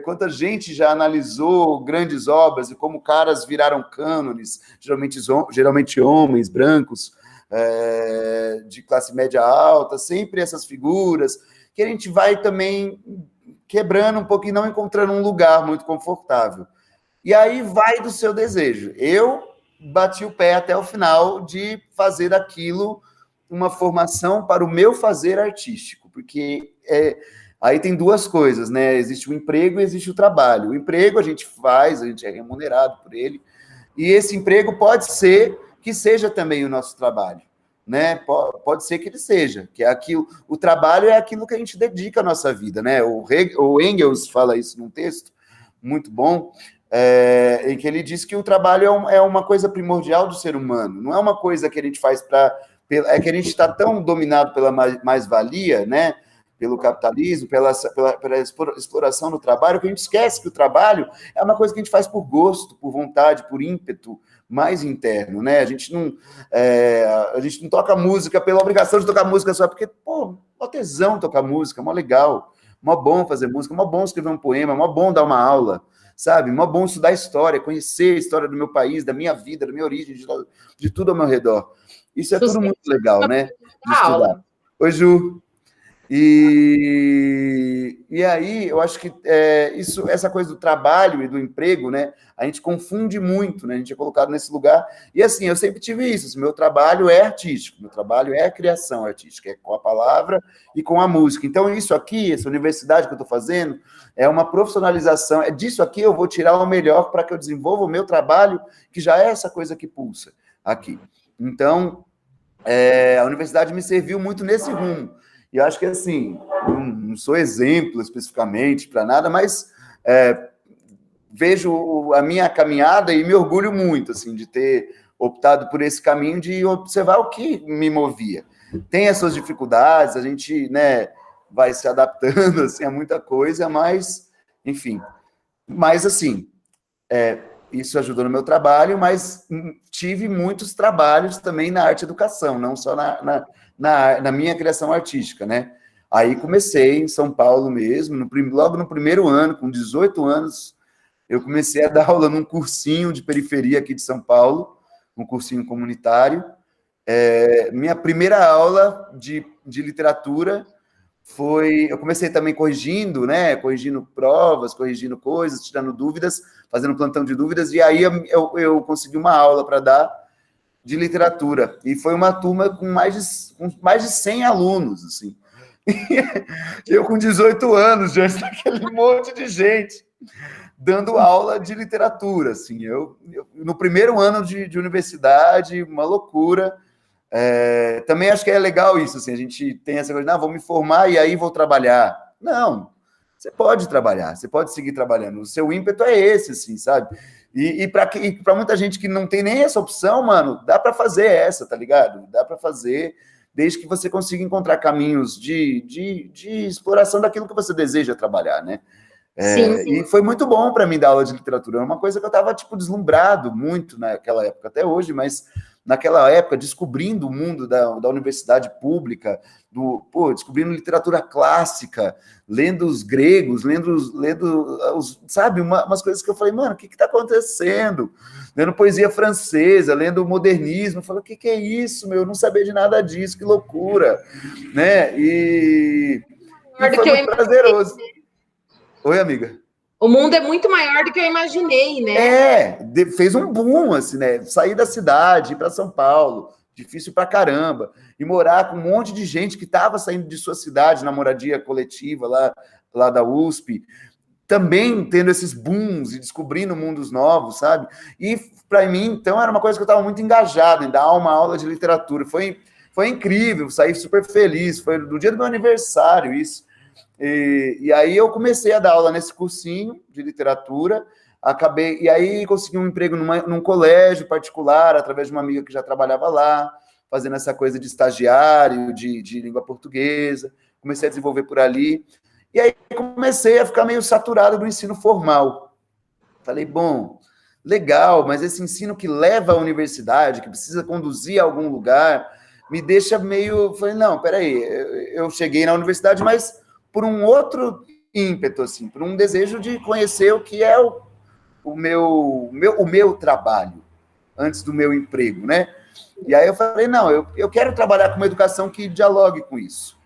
Quanta gente já analisou grandes obras e como caras viraram cânones, geralmente homens brancos, de classe média alta, sempre essas figuras, que a gente vai também quebrando um pouco e não encontrando um lugar muito confortável. E aí vai do seu desejo. Eu bati o pé até o final de fazer daquilo uma formação para o meu fazer artístico, porque aí tem duas coisas, né? Existe o emprego e existe o trabalho. O emprego a gente faz, a gente é remunerado por ele, e esse emprego pode ser que seja também o nosso trabalho, né? Pode ser que ele seja, que é aquilo. O trabalho é aquilo que a gente dedica à nossa vida, né? O Engels fala isso num texto muito bom, em que ele diz que o trabalho é uma coisa primordial do ser humano, não é uma coisa que a gente faz para... É que a gente está tão dominado pela mais-valia, né? Pelo capitalismo, pela exploração do trabalho, que a gente esquece que o trabalho é uma coisa que a gente faz por gosto, por vontade, por ímpeto mais interno, né? A gente não toca música pela obrigação de tocar música só porque, pô, mó tesão tocar música, mó legal, mó bom fazer música, mó bom escrever um poema, mó bom dar uma aula, sabe? Mó bom estudar história, conhecer a história do meu país, da minha vida, da minha origem, de tudo ao meu redor. Isso é tudo muito legal, né? De estudar. Oi, Ju. E aí, eu acho que essa coisa do trabalho e do emprego, né? A gente confunde muito, né? A gente é colocado nesse lugar. E assim, eu sempre tive isso. Assim, meu trabalho é artístico, meu trabalho é a criação artística, é com a palavra e com a música. Então, isso aqui, essa universidade que eu estou fazendo, é uma profissionalização. É disso aqui eu vou tirar o melhor para que eu desenvolva o meu trabalho, que já é essa coisa que pulsa aqui. Então, a universidade me serviu muito nesse rumo. E eu acho que, assim, não sou exemplo especificamente para nada, mas vejo a minha caminhada e me orgulho muito, assim, de ter optado por esse caminho de observar o que me movia. Tem as suas dificuldades, a gente, né, vai se adaptando, assim, a muita coisa, mas, enfim. Mas, assim, isso ajudou no meu trabalho, mas tive muitos trabalhos também na arte e educação, não só na minha criação artística, né? Aí comecei em São Paulo mesmo, logo no primeiro ano, com 18 anos, eu comecei a dar aula num cursinho de periferia aqui de São Paulo, um cursinho comunitário. Minha primeira aula de literatura eu comecei também corrigindo, né? Corrigindo provas, corrigindo coisas, tirando dúvidas, fazendo plantão de dúvidas, e aí eu consegui uma aula para dar de literatura. E foi uma turma com mais de 100 alunos, assim. Eu com 18 anos, diante daquele monte de gente, dando aula de literatura, assim. Eu no primeiro ano de universidade, uma loucura. Também acho que é legal isso, assim, a gente tem essa coisa, vou me formar e aí vou trabalhar. Não, você pode trabalhar, você pode seguir trabalhando, o seu ímpeto é esse, assim, sabe? E para muita gente que não tem nem essa opção, mano, dá para fazer essa, tá ligado? Dá para fazer, desde que você consiga encontrar caminhos de exploração daquilo que você deseja trabalhar, né? Sim. E foi muito bom para mim dar aula de literatura, era uma coisa que eu estava, tipo, deslumbrado muito naquela época, até hoje, mas naquela época, descobrindo o mundo da universidade pública, descobrindo literatura clássica, lendo os gregos, lendo sabe, umas coisas que eu falei, mano, o que está acontecendo? Lendo poesia francesa, lendo o modernismo, eu falei, o que é isso, meu? Eu não sabia de nada disso, que loucura, né? E foi muito prazeroso. Oi, amiga. O mundo é muito maior do que eu imaginei, né? Fez um boom, assim, né? Sair da cidade, ir para São Paulo, difícil pra caramba, e morar com um monte de gente que estava saindo de sua cidade na moradia coletiva lá da USP, também tendo esses booms e descobrindo mundos novos, sabe? E para mim, então, era uma coisa que eu estava muito engajado em dar uma aula de literatura. Foi incrível, saí super feliz, foi no dia do meu aniversário isso. E aí eu comecei a dar aula nesse cursinho de literatura, e aí consegui um emprego num colégio particular, através de uma amiga que já trabalhava lá, fazendo essa coisa de estagiário, de língua portuguesa, comecei a desenvolver por ali, e aí comecei a ficar meio saturado do ensino formal. Falei, bom, legal, mas esse ensino que leva à universidade, que precisa conduzir a algum lugar, me deixa meio... Falei, não, peraí, eu cheguei na universidade, mas por um outro ímpeto, assim, por um desejo de conhecer o que é o meu trabalho, antes do meu emprego, né? E aí eu falei, não, eu quero trabalhar com uma educação que dialogue com isso.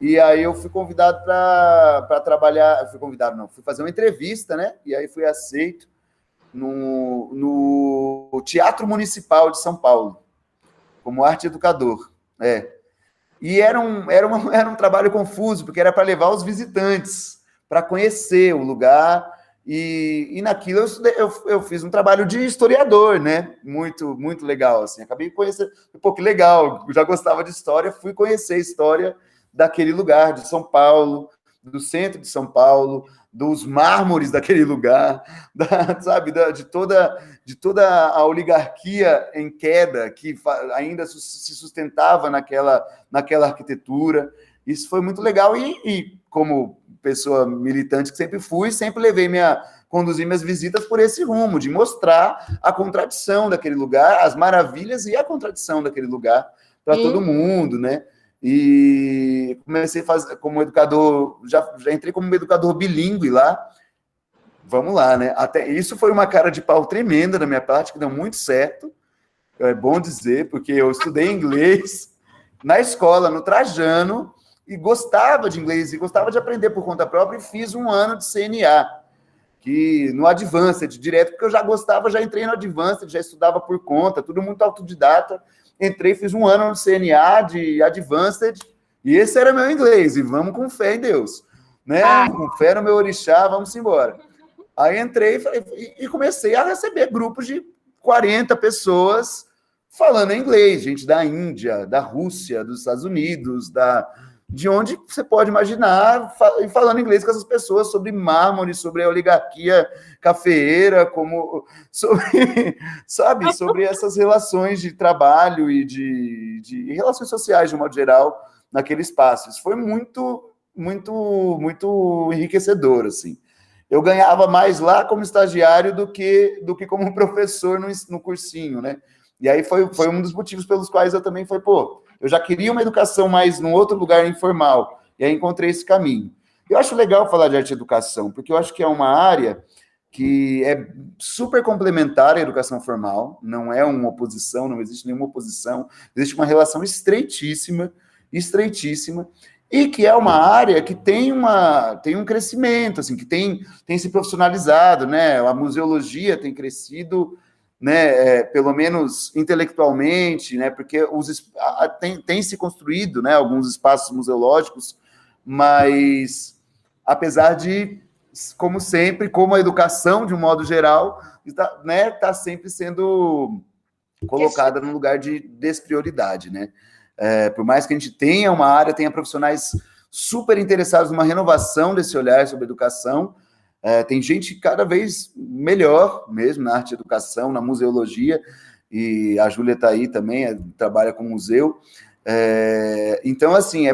E aí eu fui convidado para trabalhar, fui fazer uma entrevista, né? E aí fui aceito no Teatro Municipal de São Paulo, como arte educador. E era um trabalho confuso, porque era para levar os visitantes, para conhecer o lugar, e naquilo eu fiz um trabalho de historiador, né? Muito, muito legal, assim. Acabei conhecendo, pô, que legal, eu já gostava de história, fui conhecer a história daquele lugar, de São Paulo, do centro de São Paulo, dos mármores daquele lugar, sabe, de toda a oligarquia em queda que ainda se sustentava naquela arquitetura. Isso foi muito legal e como pessoa militante que sempre conduzi minhas visitas por esse rumo, de mostrar a contradição daquele lugar, as maravilhas e a contradição daquele lugar para todo mundo, né? E comecei a fazer como educador, já entrei como educador bilíngue lá. Vamos lá, né? Até isso foi uma cara de pau tremenda da minha parte, que deu muito certo. É bom dizer, porque eu estudei inglês na escola, no Trajano, e gostava de inglês, e gostava de aprender por conta própria, e fiz um ano de CNA, que no Advanced, direto, porque eu já gostava, já entrei no Advanced, já estudava por conta, tudo muito autodidata. Entrei, fiz um ano no CNA de Advanced, e esse era meu inglês, e vamos com fé em Deus, né? Com fé no meu orixá, vamos embora. Aí entrei e comecei a receber grupos de 40 pessoas falando inglês, gente da Índia, da Rússia, dos Estados Unidos, de onde você pode imaginar, falando inglês com essas pessoas sobre mármore, sobre a oligarquia cafeeira, sobre essas relações de trabalho e de relações sociais, de um modo geral, naquele espaço. Isso foi muito, muito, muito enriquecedor, assim. Eu ganhava mais lá como estagiário do que como professor no cursinho, né? E aí foi um dos motivos pelos quais eu também eu já queria uma educação mais num outro lugar informal, e aí encontrei esse caminho. Eu acho legal falar de arte e educação, porque eu acho que é uma área que é super complementar à educação formal, não é uma oposição, não existe nenhuma oposição, existe uma relação estreitíssima, e que é uma área que tem um crescimento, assim, que tem se profissionalizado, né? A museologia tem crescido, né, pelo menos intelectualmente, né, porque tem se construído, né, alguns espaços museológicos, mas apesar de, como sempre, como a educação, de um modo geral, está sempre sendo colocada num lugar de desprioridade, né? Por mais que a gente tenha uma área, tenha profissionais super interessados numa renovação desse olhar sobre educação, tem gente cada vez melhor mesmo na arte e educação, na museologia, e a Júlia está aí também, trabalha com museu. Então, assim,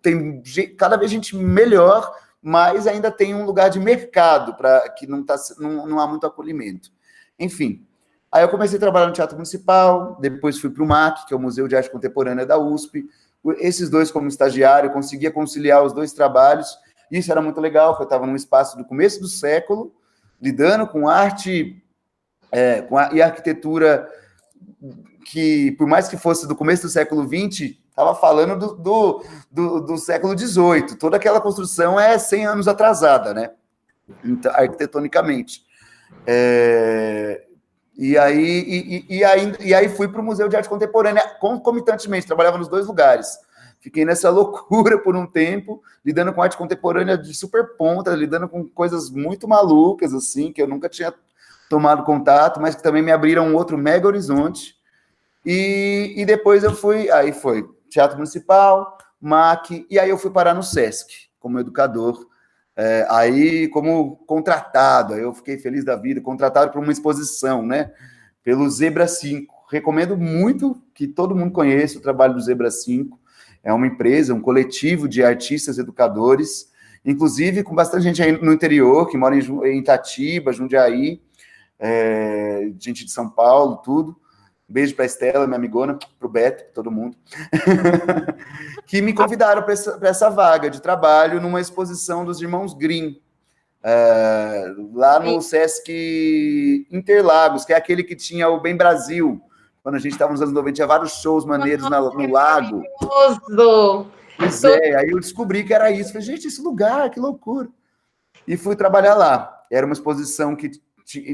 tem cada vez gente melhor, mas ainda tem um lugar de mercado para que não há muito acolhimento. Enfim, aí eu comecei a trabalhar no Teatro Municipal, depois fui para o MAC, que é o Museu de Arte Contemporânea da USP. Esses dois, como estagiário, conseguia conciliar os dois trabalhos. Isso era muito legal, porque eu estava num espaço do começo do século, lidando com arte e arquitetura que, por mais que fosse do começo do século XX, estava falando do século XVIII. Toda aquela construção é 100 anos atrasada, né? Então, arquitetonicamente. E aí fui para o Museu de Arte Contemporânea concomitantemente, trabalhava nos dois lugares. Fiquei nessa loucura por um tempo, lidando com arte contemporânea de super ponta, lidando com coisas muito malucas, assim, que eu nunca tinha tomado contato, mas que também me abriram um outro mega horizonte. E depois aí foi Teatro Municipal, MAC, e aí eu fui parar no SESC, como educador, aí como contratado, aí eu fiquei feliz da vida, contratado para uma exposição, né, pelo Zebra 5. Recomendo muito que todo mundo conheça o trabalho do Zebra 5, é uma empresa, um coletivo de artistas educadores, inclusive com bastante gente aí no interior, que mora em Itatiba, Jundiaí, gente de São Paulo, tudo. Beijo para a Estela, minha amigona, para o Beto, todo mundo, que me convidaram para essa vaga de trabalho numa exposição dos Irmãos Grimm, lá no Sesc Interlagos, que é aquele que tinha o Bem Brasil, quando a gente estava nos anos 90, tinha vários shows maneiros no lago. Maravilhoso! Pois é, aí eu descobri que era isso. Falei, gente, esse lugar, que loucura. E fui trabalhar lá. Era uma exposição que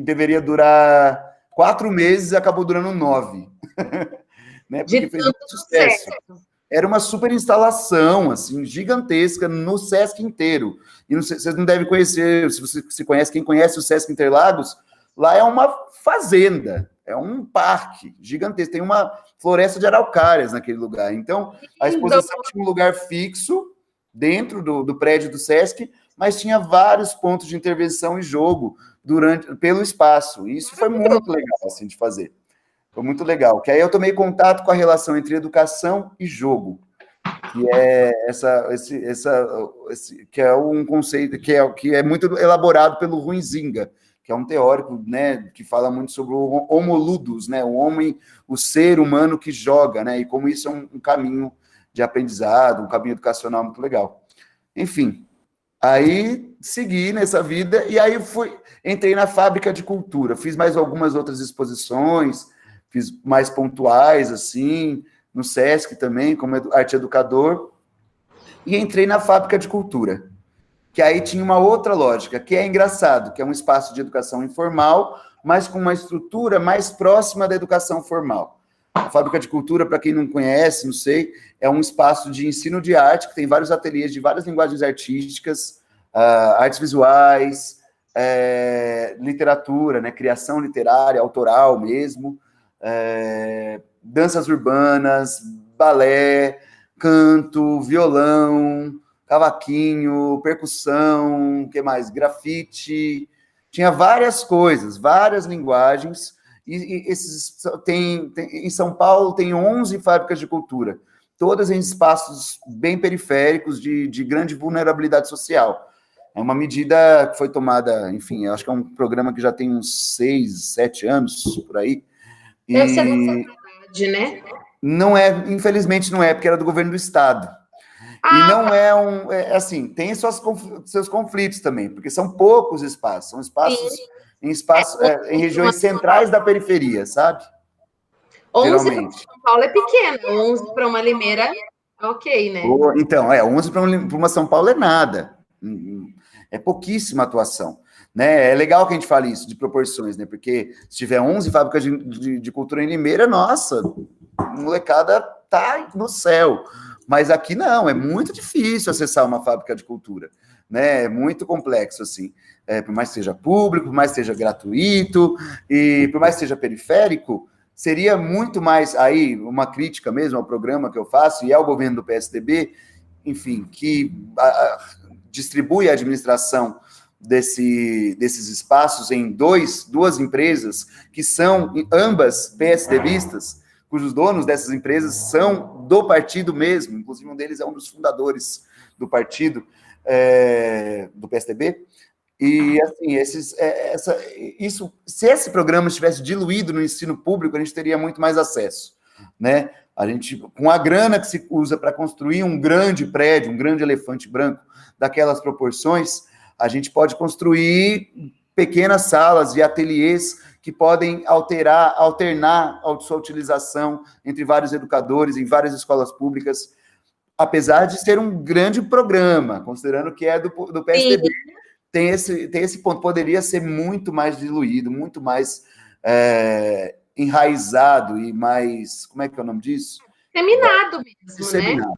deveria durar 4 meses e acabou durando 9. Né? Porque fez muito sucesso. Era uma super instalação, assim, gigantesca no Sesc inteiro. E não sei, vocês não devem conhecer, se você se conhece, quem conhece o Sesc Interlagos, lá é uma fazenda, é um parque gigantesco, tem uma floresta de araucárias naquele lugar. Então, a exposição tinha um lugar fixo dentro do prédio do Sesc, mas tinha vários pontos de intervenção e jogo pelo espaço. E isso foi muito legal, assim, de fazer. Foi muito legal. Que aí eu tomei contato com a relação entre educação e jogo, que é que é um conceito que é muito elaborado pelo Huizinga, que é um teórico, né, que fala muito sobre o homo ludus, né, o homem, o ser humano que joga, né, e como isso é um caminho de aprendizado, um caminho educacional muito legal. Enfim, aí segui nessa vida e aí entrei na Fábrica de Cultura, fiz mais algumas outras exposições, fiz mais pontuais, assim, no Sesc também, como arte educador, e entrei na Fábrica de Cultura, que aí tinha uma outra lógica, que é engraçado, que é um espaço de educação informal, mas com uma estrutura mais próxima da educação formal. A Fábrica de Cultura, para quem não conhece, não sei, é um espaço de ensino de arte, que tem vários ateliês de várias linguagens artísticas, artes visuais, literatura, né, criação literária, autoral mesmo, danças urbanas, balé, canto, violão, cavaquinho, percussão, que mais? Grafite, tinha várias coisas, várias linguagens, e em São Paulo tem 11 fábricas de cultura, todas em espaços bem periféricos de grande vulnerabilidade social. É uma medida que foi tomada, enfim, eu acho que é um programa que já tem uns 6, 7 anos, por aí. Deve ser da sociedade, né? Não é, infelizmente não é, porque era do governo do estado. E não é assim, tem seus conflitos também, porque são poucos espaços, são espaços em regiões centrais da periferia, sabe? 11 para São Paulo é pequeno, 11 para uma Limeira é ok, né? Então, 11 para uma São Paulo é nada, é pouquíssima atuação. Né? É legal que a gente fale isso, de proporções, né? Porque se tiver 11 fábricas de cultura em Limeira, nossa, a molecada tá no céu. Mas aqui não, é muito difícil acessar uma fábrica de cultura, né? É muito complexo, assim. Por mais que seja público, por mais que seja gratuito, e por mais que seja periférico, seria muito mais, aí, uma crítica mesmo ao programa que eu faço, e ao governo do PSDB, enfim, que distribui a administração desses espaços em duas empresas que são ambas PSDBistas, cujos donos dessas empresas são do partido mesmo, inclusive um deles é um dos fundadores do partido, do PSDB, e assim, se esse programa estivesse diluído no ensino público, a gente teria muito mais acesso, né? A gente, com a grana que se usa para construir um grande prédio, um grande elefante branco daquelas proporções, a gente pode construir pequenas salas e ateliês que podem alternar a sua utilização entre vários educadores em várias escolas públicas, apesar de ser um grande programa, considerando que é do PSDB. Tem esse ponto, poderia ser muito mais diluído, muito mais enraizado e mais, como é que é o nome disso? Disseminado mesmo, disseminado.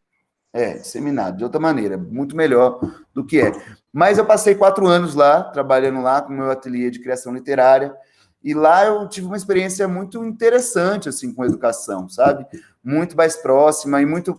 Né? Disseminado, de outra maneira, muito melhor do que é. Mas eu passei 4 anos lá, trabalhando lá com o meu ateliê de criação literária, e lá eu tive uma experiência muito interessante, assim, com educação, sabe? Muito mais próxima e muito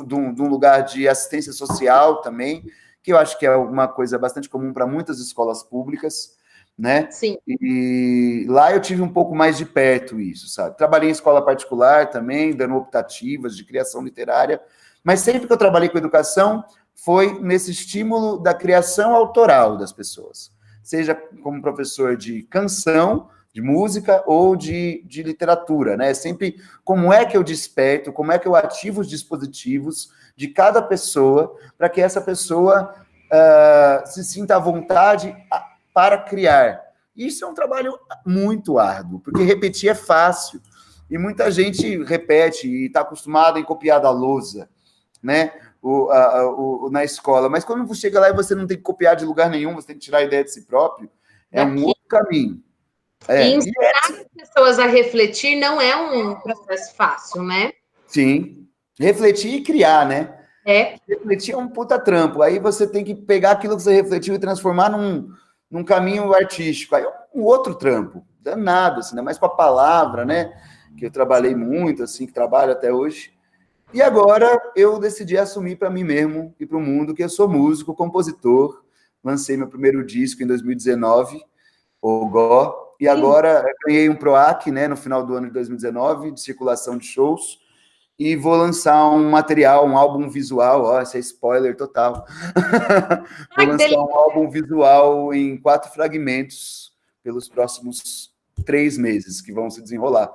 de um lugar de assistência social também, que eu acho que é uma coisa bastante comum para muitas escolas públicas, né? Sim. E lá eu tive um pouco mais de perto isso, sabe? Trabalhei em escola particular também, dando optativas de criação literária, mas sempre que eu trabalhei com educação, foi nesse estímulo da criação autoral das pessoas, seja como professor de canção, de música ou de literatura, né? Sempre como é que eu desperto, como é que eu ativo os dispositivos de cada pessoa para que essa pessoa se sinta à vontade para criar. Isso é um trabalho muito árduo, porque repetir é fácil, E muita gente repete e está acostumada em copiar da lousa, né? Na escola. Mas quando você chega lá e você não tem que copiar de lugar nenhum, você tem que tirar a ideia de si próprio, é um outro caminho. E ensinar as pessoas a refletir não é um processo fácil, né? Sim. Refletir e criar, né? Refletir é um puta trampo. Aí você tem que pegar aquilo que você refletiu e transformar num caminho artístico. Aí é um outro trampo. Danado, assim, né? Mais para a palavra, né? Que eu trabalhei muito, assim, que trabalho até hoje. E agora eu decidi assumir para mim mesmo e para o mundo que eu sou músico, compositor. Lancei meu primeiro disco em 2019, o Gó. E agora ganhei um PROAC, né? No final do ano de 2019, de circulação de shows. E vou lançar um material, um álbum visual, ó, esse é spoiler total. Vou lançar um álbum visual em 4 fragmentos pelos próximos 3 meses que vão se desenrolar.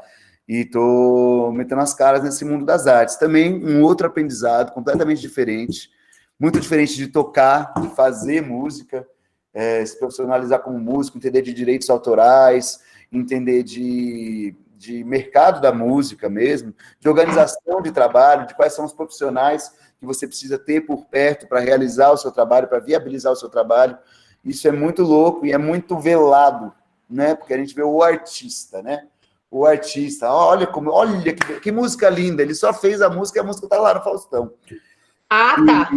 E tô metendo as caras nesse mundo das artes. Também um outro aprendizado completamente diferente, muito diferente de tocar, de fazer música, se profissionalizar como músico, entender de direitos autorais, entender de mercado da música mesmo, de organização de trabalho, de quais são os profissionais que você precisa ter por perto para realizar o seu trabalho, para viabilizar o seu trabalho. Isso é muito louco e é muito velado, né? Porque a gente vê o artista, né? O artista, olha que música linda, ele só fez a música e a música está lá no Faustão. Ah, tá.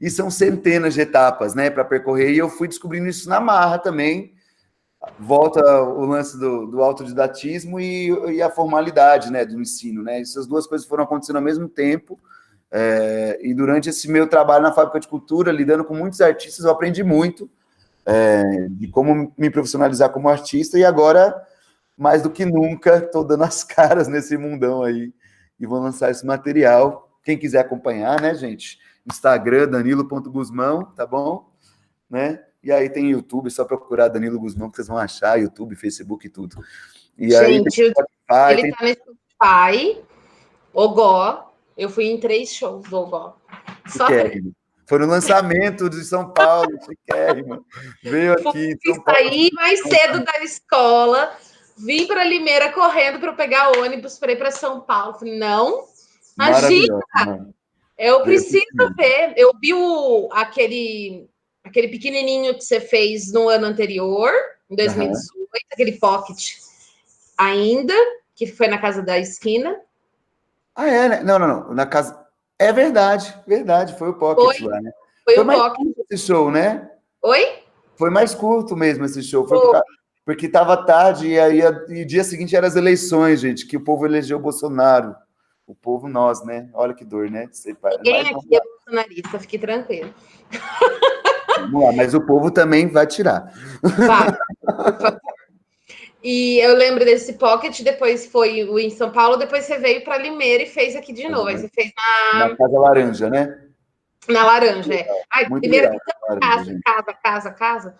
E são centenas de etapas, né, para percorrer, e eu fui descobrindo isso na marra também. Volta o lance do autodidatismo e a formalidade, né, do ensino, né? Essas duas coisas foram acontecendo ao mesmo tempo, e durante esse meu trabalho na Fábrica de Cultura, lidando com muitos artistas, eu aprendi muito de como me profissionalizar como artista, e agora, mais do que nunca, estou dando as caras nesse mundão aí, e vou lançar esse material. Quem quiser acompanhar, né, gente? Instagram, danilo.guzmão, tá bom? Né? E aí tem YouTube, é só procurar Danilo Guzmão, que vocês vão achar, YouTube, Facebook e tudo. E gente, aí, Spotify, ele tá no Spotify, Ogó. Eu fui em 3 shows do Ogó. Só 3. Foi no lançamento de São Paulo, chiquérrimo. Veio aqui. Saí mais cedo da escola, vim para Limeira correndo para pegar ônibus para ir para São Paulo. Falei, não, imagina, eu preciso ver. Eu vi aquele pequenininho que você fez no ano anterior, em 2018, aquele pocket ainda, que foi na Casa da Esquina. Ah, é, né? Não. Na casa... É verdade, foi o pocket lá, né? Foi o mais pocket. Curto esse show, né? Oi? Foi mais curto mesmo esse show, porque estava tarde e dia seguinte eram as eleições, gente, que o povo elegeu o Bolsonaro. O povo, nós, né? Olha que dor, né? Ninguém aqui é bolsonarista, fique tranquilo. Vamos lá, mas o povo também vai tirar. Vai, por favor. E eu lembro desse pocket, depois foi o em São Paulo, depois você veio para Limeira e fez aqui de novo. Aí você fez na Casa Laranja, né? Na Laranja, é. Ai, Limeira tem tanta casa.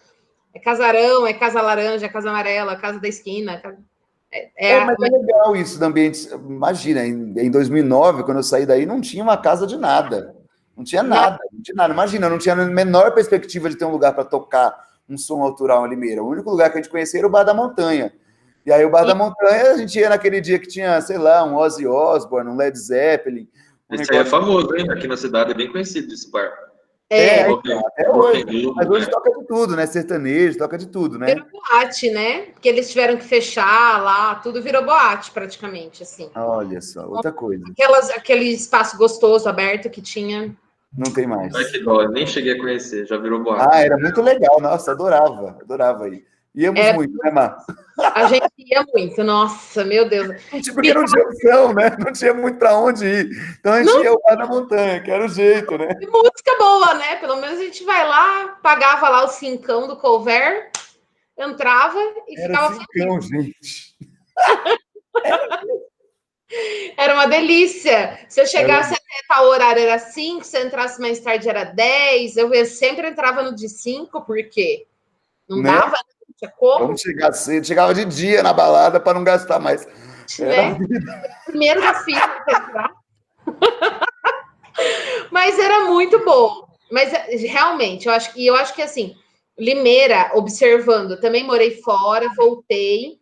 É casarão, é casa laranja, é casa amarela, casa da esquina. Mas é legal isso do ambiente. Imagina, em 2009, quando eu saí daí, não tinha uma casa de nada. Não tinha nada. Imagina, não tinha a menor perspectiva de ter um lugar para tocar um som autoral em Limeira. O único lugar que a gente conhecia era o Bar da Montanha. E aí o Bar da Montanha, a gente ia naquele dia que tinha, sei lá, um Ozzy Osbourne, um Led Zeppelin. Esse aí é famoso, hein? Aqui na cidade é bem conhecido esse bar. Até hoje. Mas hoje toca de tudo, né? Sertanejo, toca de tudo, né? Virou boate, né? Porque eles tiveram que fechar lá, tudo virou boate praticamente, assim. Olha só, outra coisa. Aquele espaço gostoso, aberto que tinha. Não tem mais. Ai, que dó, nem cheguei a conhecer, já virou boate. Era muito legal, nossa, adorava aí. Íamos muito, né, Mar? A gente ia muito, nossa, meu Deus. Porque não tinha opção, né? Não tinha muito para onde ir. Então a gente ia ao Bar da Montanha, que era o jeito, né? E música boa, né? Pelo menos a gente vai lá, pagava lá o 5 do cover, entrava e ficava feliz. Gente. Era uma delícia. Se eu chegasse até tal horário era 5, se eu entrasse mais tarde era 10. Eu sempre entrava no de 5, porque não dava, né? Não tinha como. Vamos chegar cedo, chegava de dia na balada para não gastar mais. Primeiro da fila para entrar. Mas era muito bom. Mas realmente, eu acho que assim, Limeira, observando, também morei fora, voltei.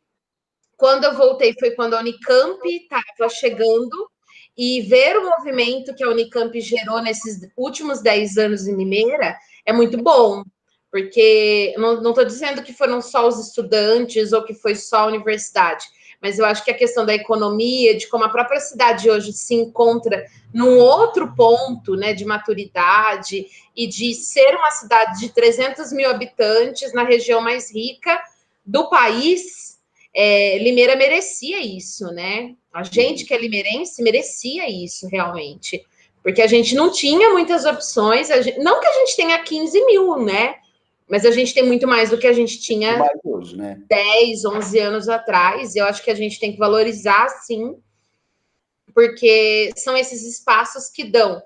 quando eu voltei foi quando a Unicamp estava chegando, e ver o movimento que a Unicamp gerou nesses últimos 10 anos em Limeira é muito bom, porque não estou dizendo que foram só os estudantes ou que foi só a universidade, mas eu acho que a questão da economia, de como a própria cidade hoje se encontra num outro ponto, né, de maturidade e de ser uma cidade de 300 mil habitantes na região mais rica do país, Limeira merecia isso, né? A gente que é limeirense merecia isso realmente, porque a gente não tinha muitas opções, não que a gente tenha 15 mil, né? Mas a gente tem muito mais do que a gente tinha hoje, né? 10, 11 anos atrás. Eu acho que a gente tem que valorizar, sim, porque são esses espaços que dão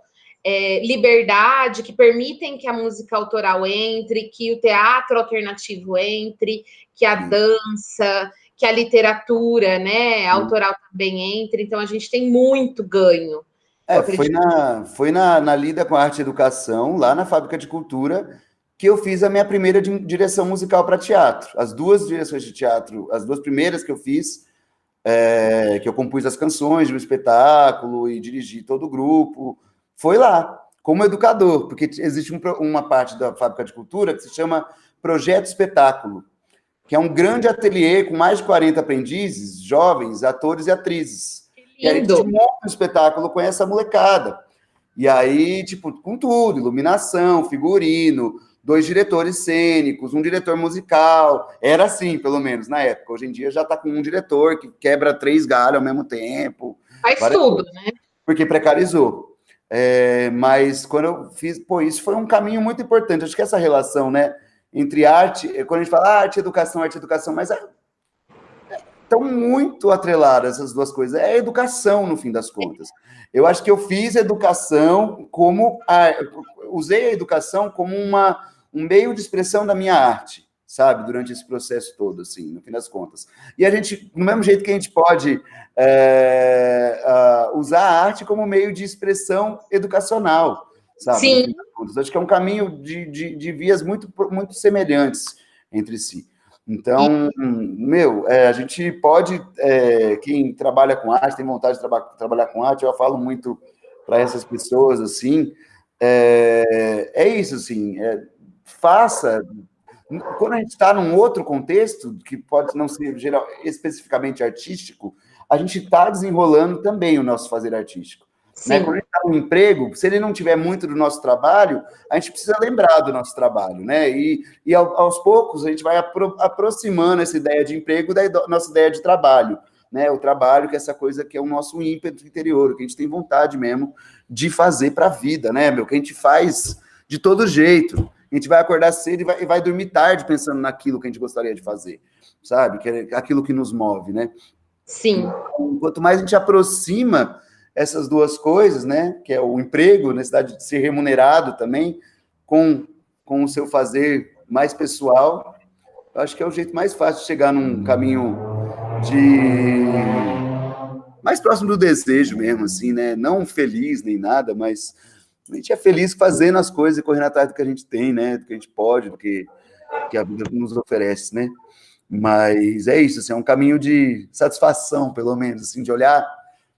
liberdade, que permitem que a música autoral entre, que o teatro alternativo entre, que a dança, que a literatura, né, autoral também entre. Então, a gente tem muito ganho. Foi na lida com a arte e educação, lá na Fábrica de Cultura, que eu fiz a minha primeira direção musical para teatro. As duas direções de teatro, as duas primeiras que eu fiz, que eu compus as canções de um espetáculo e dirigi todo o grupo, foi lá, como educador, porque existe uma parte da Fábrica de Cultura que se chama Projeto Espetáculo, que é um grande ateliê com mais de 40 aprendizes, jovens, atores e atrizes. E aí a gente monta um espetáculo com essa molecada. E aí, tipo, com tudo, iluminação, figurino, 2 diretores cênicos, um diretor musical. Era assim, pelo menos, na época. Hoje em dia já está com um diretor que quebra 3 galhos ao mesmo tempo. Faz tudo, coisas, né? Porque precarizou. Mas quando eu fiz... isso foi um caminho muito importante. Acho que essa relação, né, entre arte... Quando a gente fala arte e educação, mas estão muito atreladas essas duas coisas. É educação, no fim das contas. Eu acho que eu fiz educação como... usei a educação como um meio de expressão da minha arte, sabe? Durante esse processo todo, assim, no fim das contas. E a gente, do mesmo jeito que a gente pode usar a arte como meio de expressão educacional, sabe? Sim. No fim das contas. Acho que é um caminho de vias muito, muito semelhantes entre si. Então, a gente pode, quem trabalha com arte, tem vontade de trabalhar com arte, eu falo muito para essas pessoas, assim, isso, assim, faça, quando a gente está num outro contexto, que pode não ser especificamente artístico, a gente está desenrolando também o nosso fazer artístico. Né? Quando a gente está no emprego, se ele não tiver muito do nosso trabalho, a gente precisa lembrar do nosso trabalho, né? E aos poucos a gente vai aproximando essa ideia de emprego da nossa ideia de trabalho, né? O trabalho, que é essa coisa que é o nosso ímpeto interior, que a gente tem vontade mesmo de fazer para a vida, né, que a gente faz de todo jeito. A gente vai acordar cedo e vai dormir tarde pensando naquilo que a gente gostaria de fazer, sabe? Que é aquilo que nos move, né? Sim. Então, quanto mais a gente aproxima essas duas coisas, né, que é o emprego, a necessidade de ser remunerado também, com o seu fazer mais pessoal, eu acho que é o jeito mais fácil de chegar num caminho mais próximo do desejo mesmo, assim, né, não feliz nem nada, mas a gente é feliz fazendo as coisas e correndo atrás do que a gente tem, né, do que a gente pode, do que a vida nos oferece, né, mas é isso, assim, é um caminho de satisfação, pelo menos, assim, de olhar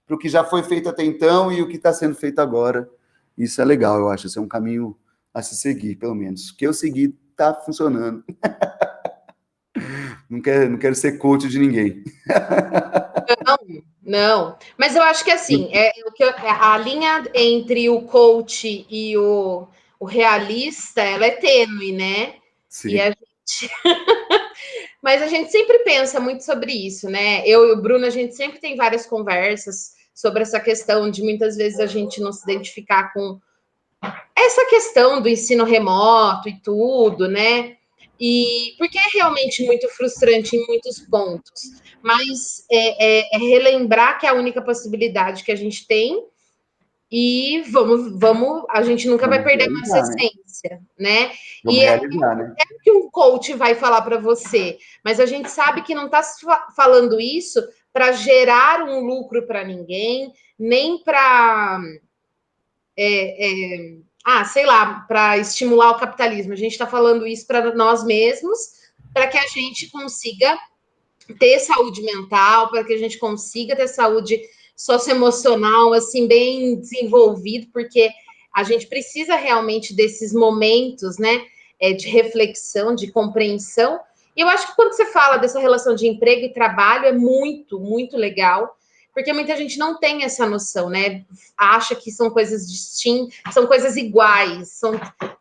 para o que já foi feito até então e o que está sendo feito agora. Isso é legal, eu acho. Esse é um caminho a se seguir, pelo menos. O que eu segui está funcionando. Não quero ser coach de ninguém. Não. Mas eu acho que, assim, a linha entre o coach e o realista, ela é tênue, né? Sim. E a gente... Mas a gente sempre pensa muito sobre isso, né? Eu e o Bruno, a gente sempre tem várias conversas sobre essa questão de muitas vezes a gente não se identificar com essa questão do ensino remoto e tudo, né? E porque é realmente muito frustrante em muitos pontos, mas é relembrar que é a única possibilidade que a gente tem e vamos, a gente nunca vai perder a nossa essência, né? Vamos realizar, né? É o que um coach vai falar para você, mas a gente sabe que não está falando isso para gerar um lucro para ninguém, nem para sei lá, para estimular o capitalismo. A gente está falando isso para nós mesmos, para que a gente consiga ter saúde mental, para que a gente consiga ter saúde socioemocional, assim, bem desenvolvido, porque a gente precisa realmente desses momentos, né, de reflexão, de compreensão. E eu acho que quando você fala dessa relação de emprego e trabalho, é muito, muito legal, porque muita gente não tem essa noção, né? Acha que são coisas distintas, são coisas iguais, são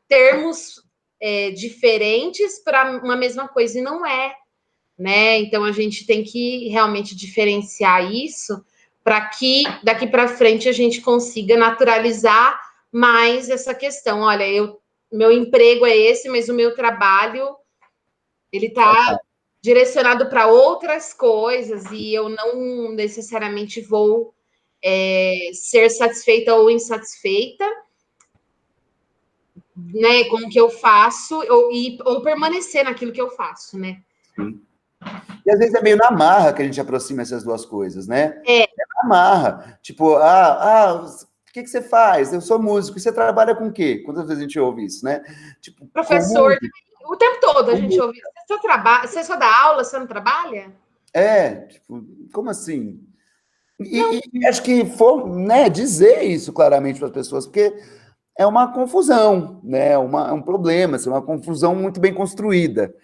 termos diferentes para uma mesma coisa, e não é, né? Então a gente tem que realmente diferenciar isso para que daqui para frente a gente consiga naturalizar mais essa questão. Olha, meu emprego é esse, mas o meu trabalho ele está direcionado para outras coisas e eu não necessariamente vou ser satisfeita ou insatisfeita, né, com o que eu faço, ou permanecer naquilo que eu faço, né? Sim. E às vezes é meio na marra que a gente aproxima essas duas coisas, né? É na marra. Tipo, o que você faz? Eu sou músico. E você trabalha com o quê? Quantas vezes a gente ouve isso, né? Tipo, professor, o tempo todo a gente ouve. Você só dá aula, você não trabalha? Tipo, como assim? E acho que né, dizer isso claramente para as pessoas, porque é uma confusão, né? É um problema, é uma confusão muito bem construída.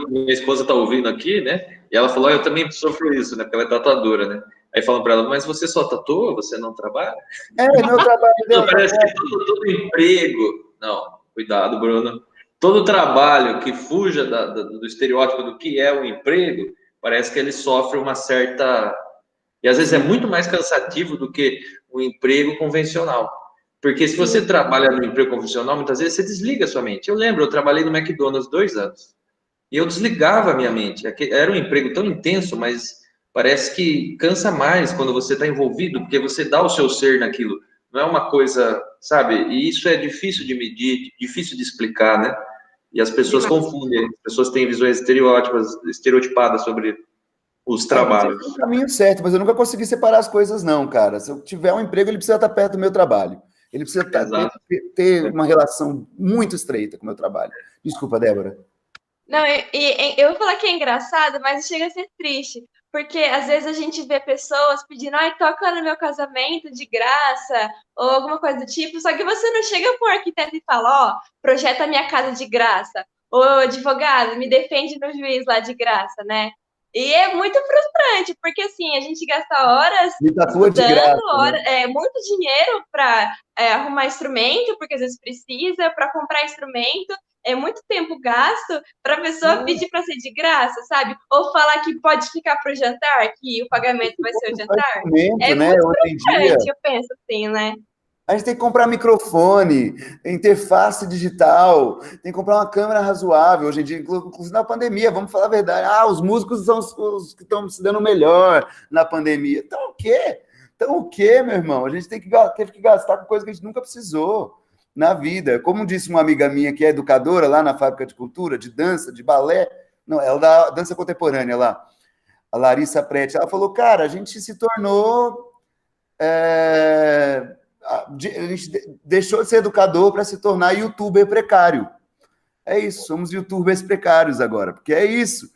Minha esposa está ouvindo aqui, né? E ela falou: eu também sofro isso, né? Porque ela é tatuadora, né? Aí falam para ela: mas você só tatua? Você não trabalha? Meu trabalho. Não, parece que todo emprego. Não, cuidado, Bruno. Todo trabalho que fuja do estereótipo do que é um emprego, parece que ele sofre uma certa. E às vezes é muito mais cansativo do que um emprego convencional. Porque se você trabalha no emprego convencional, muitas vezes você desliga a sua mente. Eu lembro, eu trabalhei no McDonald's 2 anos. E eu desligava a minha mente. Era um emprego tão intenso, mas parece que cansa mais quando você está envolvido, porque você dá o seu ser naquilo. Não é uma coisa, sabe? E isso é difícil de medir, difícil de explicar, né? E as pessoas confundem. As pessoas têm visões estereotipadas sobre os trabalhos. É o caminho certo, mas eu nunca consegui separar as coisas, não, cara. Se eu tiver um emprego, ele precisa estar perto do meu trabalho. Ele precisa ter uma relação muito estreita com o meu trabalho. Desculpa, Débora. Não, eu vou falar que é engraçado, mas chega a ser triste. Porque às vezes a gente vê pessoas pedindo, toca no meu casamento de graça, ou alguma coisa do tipo, só que você não chega para um arquiteto e fala, projeta minha casa de graça, ou advogado, me defende no juiz lá de graça, né? E é muito frustrante, porque assim, a gente gasta horas estudando, muito dinheiro para arrumar instrumento, porque às vezes precisa, para comprar instrumento, é muito tempo gasto para a pessoa pedir para ser de graça, sabe? Ou falar que pode ficar para o jantar, que o pagamento vai ser o jantar. É muito frustrante, eu penso assim, né? A gente tem que comprar microfone, interface digital, tem que comprar uma câmera razoável. Hoje em dia, inclusive na pandemia, vamos falar a verdade. Os músicos são os que estão se dando melhor na pandemia. Então o quê? Meu irmão? A gente teve que gastar com coisa que a gente nunca precisou na vida. Como disse uma amiga minha que é educadora lá na Fábrica de Cultura, de dança, de balé, não, ela dá dança contemporânea lá, a Larissa Prete, ela falou, cara, a gente se tornou... a gente deixou de ser educador para se tornar youtuber precário. É isso, somos youtubers precários agora, porque é isso.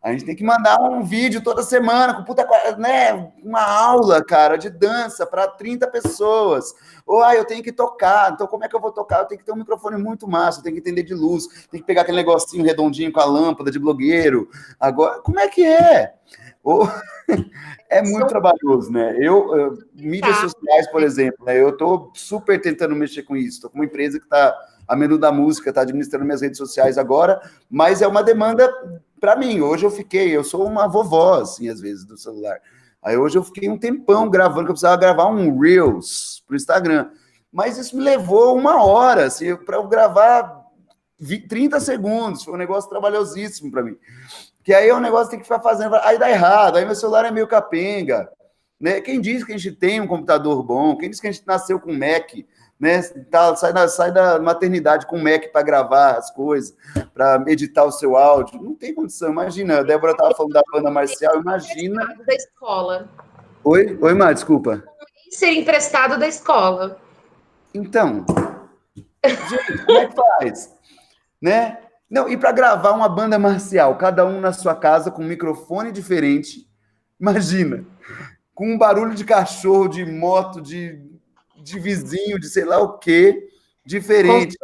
A gente tem que mandar um vídeo toda semana, com né, uma aula, cara, de dança para 30 pessoas. Ou, eu tenho que tocar, então como é que eu vou tocar? Eu tenho que ter um microfone muito massa, eu tenho que entender de luz, tenho que pegar aquele negocinho redondinho com a lâmpada de blogueiro. Agora, como é que é? É muito trabalhoso, né? Mídias sociais, por exemplo, né? Eu estou super tentando mexer com isso. Estou com uma empresa que está a menu da música, está administrando minhas redes sociais agora, mas é uma demanda para mim. Hoje eu sou uma vovó, assim, às vezes, do celular. Aí hoje eu fiquei um tempão gravando, que eu precisava gravar um Reels para o Instagram. Mas isso me levou 1 hora, assim, para eu gravar 30 segundos. Foi um negócio trabalhosíssimo para mim. Que aí é um negócio que tem que ficar fazendo, aí dá errado, aí meu celular é meio capenga, né? Quem diz que a gente tem um computador bom, quem diz que a gente nasceu com Mac, né? Sai da maternidade com Mac para gravar as coisas, para editar o seu áudio, não tem condição, imagina, a Débora estava falando da banda marcial, imagina... Da escola. Oi, Mar, desculpa. Ser emprestado da escola. Então, gente, como é que faz? Né? Não, e para gravar uma banda marcial, cada um na sua casa, com um microfone diferente, imagina, com um barulho de cachorro, de moto, de vizinho, de sei lá o quê, diferente.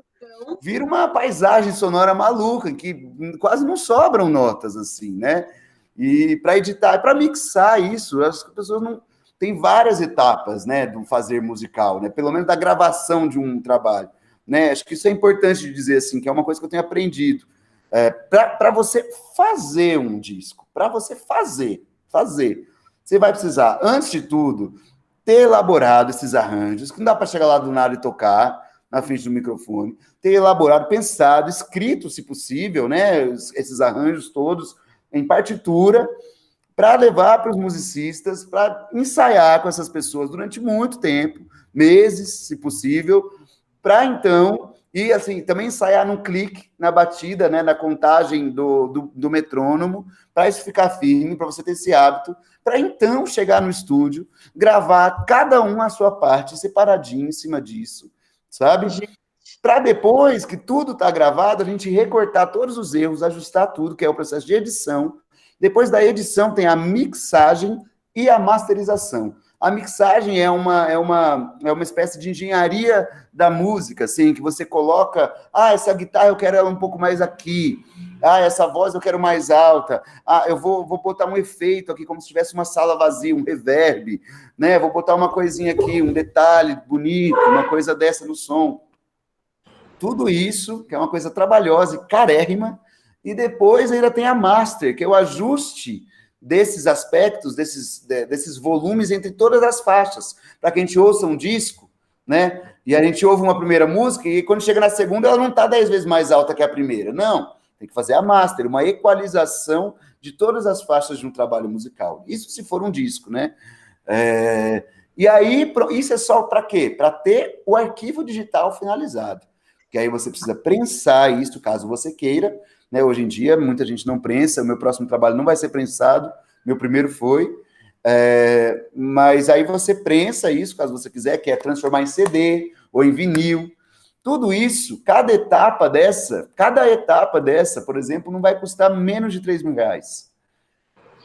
Vira uma paisagem sonora maluca, em que quase não sobram notas, assim, né? E para editar, para mixar isso, as pessoas não... Tem várias etapas, né, do fazer musical, né? Pelo menos da gravação de um trabalho, né? Acho que isso é importante de dizer, assim, que é uma coisa que eu tenho aprendido. Para você fazer um disco, para você fazer, você vai precisar, antes de tudo, ter elaborado esses arranjos, que não dá para chegar lá do nada e tocar na frente do microfone, ter elaborado, pensado, escrito, se possível, né, esses arranjos todos em partitura, para levar para os musicistas, para ensaiar com essas pessoas durante muito tempo, meses, se possível, para então, e assim, também ensaiar num clique na batida, né, na contagem do metrônomo, para isso ficar firme, para você ter esse hábito, para então chegar no estúdio, gravar cada um a sua parte, separadinho em cima disso, sabe? Para depois que tudo está gravado, a gente recortar todos os erros, ajustar tudo, que é o processo de edição. Depois da edição tem a mixagem e a masterização. A mixagem é uma espécie de engenharia da música, assim, que você coloca, essa guitarra eu quero ela um pouco mais aqui, essa voz eu quero mais alta, eu vou botar um efeito aqui, como se tivesse uma sala vazia, um reverb, né? Vou botar uma coisinha aqui, um detalhe bonito, uma coisa dessa no som. Tudo isso, que é uma coisa trabalhosa e carérrima, e depois ainda tem a master, que é o ajuste desses aspectos, desses volumes entre todas as faixas, para que a gente ouça um disco, né? E a gente ouve uma primeira música, e quando chega na segunda, ela não está 10 vezes mais alta que a primeira. Não, tem que fazer a master, uma equalização de todas as faixas de um trabalho musical. Isso se for um disco, né? E aí, isso é só para quê? Para ter o arquivo digital finalizado. Que aí você precisa prensar isso, caso você queira, né? Hoje em dia, muita gente não prensa, o meu próximo trabalho não vai ser prensado, meu primeiro foi, mas aí você prensa isso, caso você quiser, que é transformar em CD ou em vinil. Tudo isso, cada etapa dessa, por exemplo, não vai custar menos de R$3.000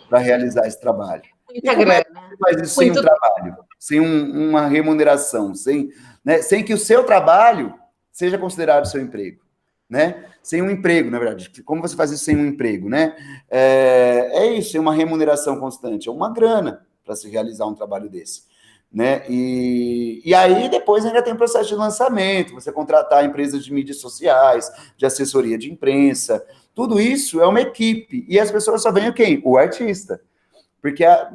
para realizar esse trabalho. Muita grana. Você faz isso sem um trabalho, sem uma remuneração, sem que o seu trabalho seja considerado seu emprego, né? Sem um emprego, na verdade. Como você faz isso sem um emprego, né? Isso, é uma remuneração constante, é uma grana para se realizar um trabalho desse, né? E aí depois ainda tem o processo de lançamento, você contratar empresas de mídias sociais, de assessoria de imprensa, tudo isso é uma equipe, e as pessoas só veem quem? O artista.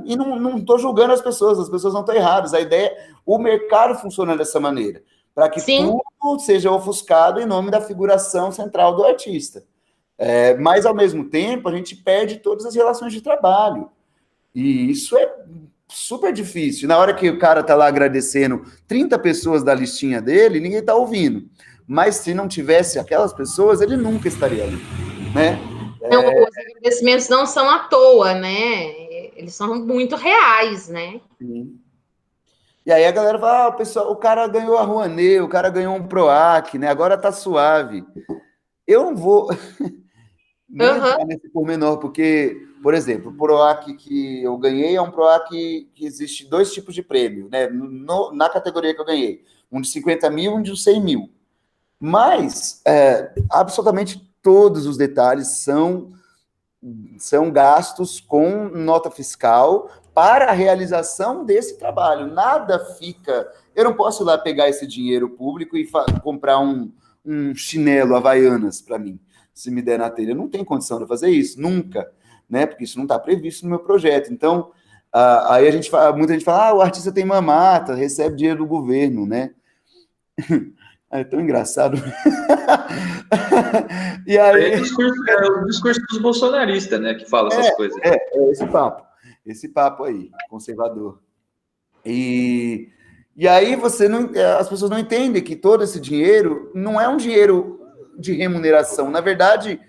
E não estou julgando as pessoas não estão erradas, a ideia, o mercado funciona dessa maneira, para que tudo seja ofuscado em nome da figuração central do artista. Mas, ao mesmo tempo, a gente perde todas as relações de trabalho. E isso é super difícil. Na hora que o cara está lá agradecendo 30 pessoas da listinha dele, ninguém está ouvindo. Mas se não tivesse aquelas pessoas, ele nunca estaria ali, né? Não, os agradecimentos não são à toa, né? Eles são muito reais, né? Sim. E aí a galera fala, o cara ganhou a Rouanet, o cara ganhou um PROAC, né? Agora tá suave. Eu não vou entrar nesse pormenor, porque, por exemplo, o PROAC que eu ganhei é um PROAC que existe 2 tipos de prêmio, né? Na categoria que eu ganhei. Um de 50 mil e um de 100 mil. Mas, absolutamente todos os detalhes são gastos com nota fiscal para a realização desse trabalho. Nada fica... Eu não posso ir lá pegar esse dinheiro público e comprar um chinelo Havaianas para mim, se me der na telha. Eu não tenho condição de fazer isso, nunca, né? Porque isso não está previsto no meu projeto. Então, aí muita gente fala, o artista tem mamata, recebe dinheiro do governo, né? É tão engraçado. E aí... É o discurso dos bolsonaristas, né, que fala essas coisas. Esse papo aí, conservador. E aí as pessoas não entendem que todo esse dinheiro não é um dinheiro de remuneração. Na verdade,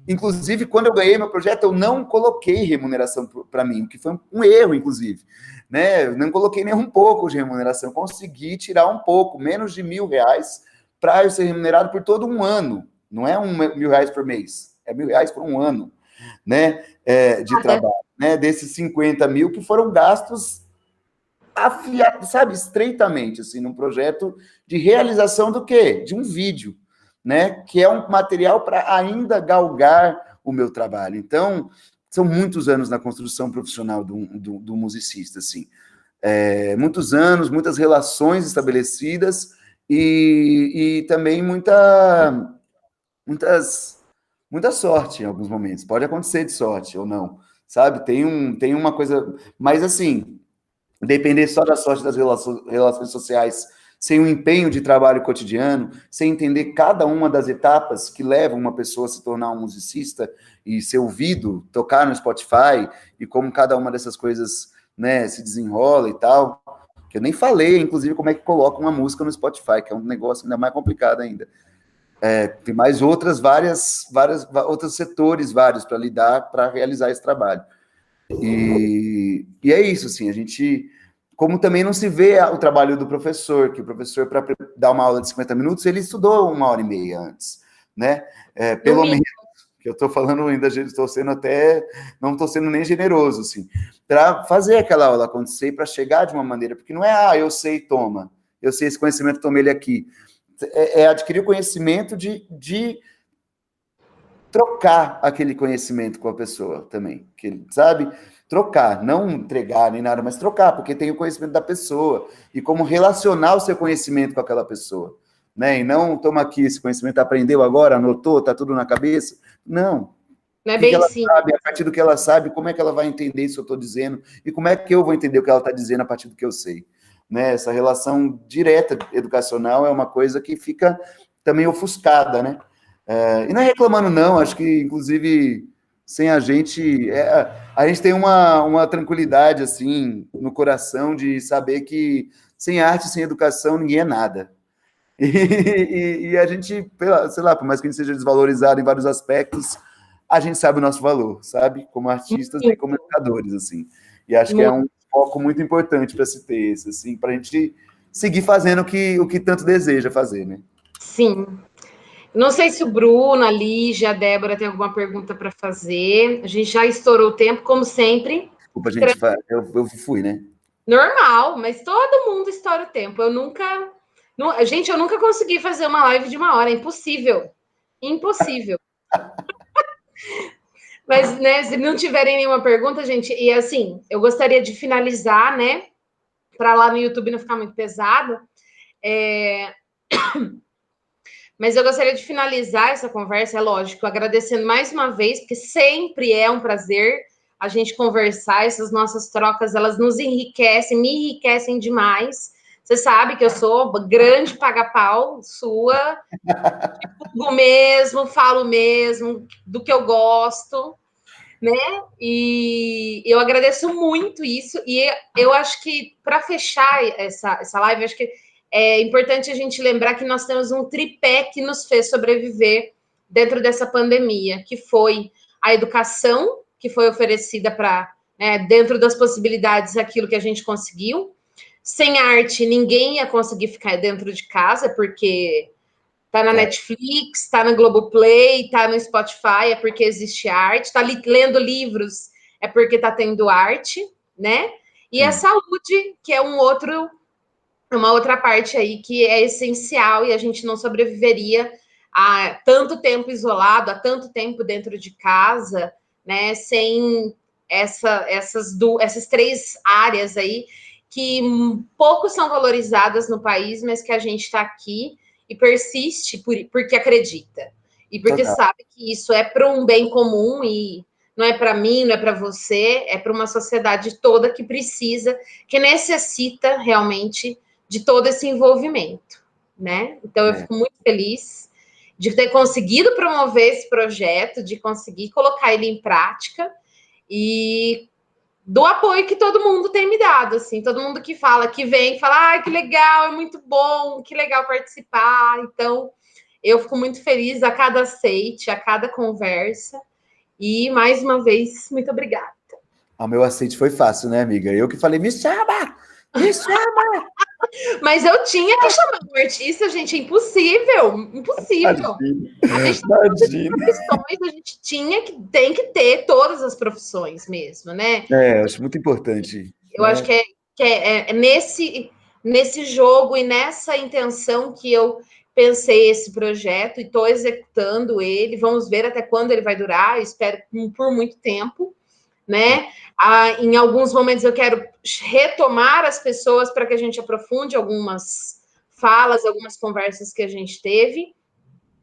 inclusive, quando eu ganhei meu projeto, eu não coloquei remuneração para mim, o que foi um erro, inclusive. Né? Eu não coloquei nem um pouco de remuneração, eu consegui tirar um pouco, menos de R$1.000, para eu ser remunerado por todo um ano Não é R$1.000 por mês, é R$1.000 por um ano, né, de trabalho, né, desses 50 mil que foram gastos sabe, estreitamente, assim, num projeto de realização do quê? De um vídeo, né, que é um material para ainda galgar o meu trabalho. Então, são muitos anos na construção profissional do musicista, assim, muitos anos, muitas relações estabelecidas e também muita sorte em alguns momentos. Pode acontecer de sorte ou não, sabe? Tem uma coisa, mas assim, depender só da sorte das relações sociais, sem um empenho de trabalho cotidiano, sem entender cada uma das etapas que levam uma pessoa a se tornar um musicista e ser ouvido, tocar no Spotify, e como cada uma dessas coisas, né, se desenrola e tal, que eu nem falei, inclusive, como é que coloca uma música no Spotify, que é um negócio ainda mais complicado ainda. Tem mais outros setores vários para lidar, para realizar esse trabalho. E é isso, assim, a gente, como também não se vê o trabalho do professor, que o professor, para dar uma aula de 50 minutos, ele estudou 1h30 antes, né? Pelo menos, que eu estou falando ainda, estou sendo até, não estou sendo nem generoso, assim, para fazer aquela aula acontecer, para chegar de uma maneira, porque não é, eu sei, toma, eu sei esse conhecimento, toma ele aqui. É adquirir o conhecimento de trocar aquele conhecimento com a pessoa também, que, sabe? Trocar, não entregar nem nada, mas trocar, porque tem o conhecimento da pessoa e como relacionar o seu conhecimento com aquela pessoa, né? E não, toma aqui, esse conhecimento aprendeu agora, anotou, tá tudo na cabeça. Não. Não é bem assim. Sabe, a partir do que ela sabe, como é que ela vai entender isso que eu estou dizendo e como é que eu vou entender o que ela está dizendo a partir do que eu sei. Né? Essa relação direta educacional é uma coisa que fica também ofuscada, né? E não é reclamando, não, acho que, inclusive, sem a gente tem uma tranquilidade, assim, no coração de saber que sem arte, sem educação, ninguém é nada. E a gente, sei lá, por mais que a gente seja desvalorizado em vários aspectos, a gente sabe o nosso valor, sabe? Como artistas e como educadores, assim. E acho que é um foco muito importante para se ter esse, assim, para a gente seguir fazendo o que tanto deseja fazer, né? Sim. Não sei se o Bruno, a Lígia, a Débora tem alguma pergunta para fazer. A gente já estourou o tempo, como sempre. Desculpa, gente, eu fui, né? Normal, mas todo mundo estoura o tempo. Eu nunca consegui fazer uma live de 1 hora, é impossível. Impossível. Mas, né, se não tiverem nenhuma pergunta, gente, e assim, eu gostaria de finalizar, né, para lá no YouTube não ficar muito pesado, mas eu gostaria de finalizar essa conversa, é lógico, agradecendo mais uma vez, porque sempre é um prazer a gente conversar, essas nossas trocas, elas nos enriquecem, me enriquecem demais. Você sabe que eu sou grande paga-pau sua, divulgo mesmo, falo mesmo do que eu gosto, né? E eu agradeço muito isso. E eu acho que, para fechar essa live, eu acho que é importante a gente lembrar que nós temos um tripé que nos fez sobreviver dentro dessa pandemia, que foi a educação, que foi oferecida para, né, dentro das possibilidades, aquilo que a gente conseguiu. Sem arte, ninguém ia conseguir ficar dentro de casa, porque tá na Netflix, tá na Globoplay, tá no Spotify, é porque existe arte, tá lendo livros, é porque tá tendo arte, né? E a saúde, que é uma outra parte aí que é essencial e a gente não sobreviveria a tanto tempo isolado, a tanto tempo dentro de casa, né? Sem essas 3 áreas aí que pouco são valorizadas no país, mas que a gente está aqui e persiste porque acredita. E porque sabe que isso é para um bem comum e não é para mim, não é para você, é para uma sociedade toda que precisa, que necessita realmente de todo esse envolvimento, né? Então, eu fico muito feliz de ter conseguido promover esse projeto, de conseguir colocar ele em prática e do apoio que todo mundo tem me dado, assim, todo mundo que fala, que vem, fala, que legal, é muito bom, que legal participar. Então, eu fico muito feliz a cada aceite, a cada conversa. E, mais uma vez, muito obrigada. O meu aceite foi fácil, né, amiga? Eu que falei, me chama! Me chama! Mas eu tinha que chamar um artista, gente, impossível, impossível. Imagina. A gente tem que ter todas as profissões mesmo, né? Eu acho muito importante. Eu acho que é nesse jogo e nessa intenção que eu pensei esse projeto e estou executando ele. Vamos ver até quando ele vai durar, espero por muito tempo, né? Em alguns momentos eu quero retomar as pessoas para que a gente aprofunde algumas falas, algumas conversas que a gente teve,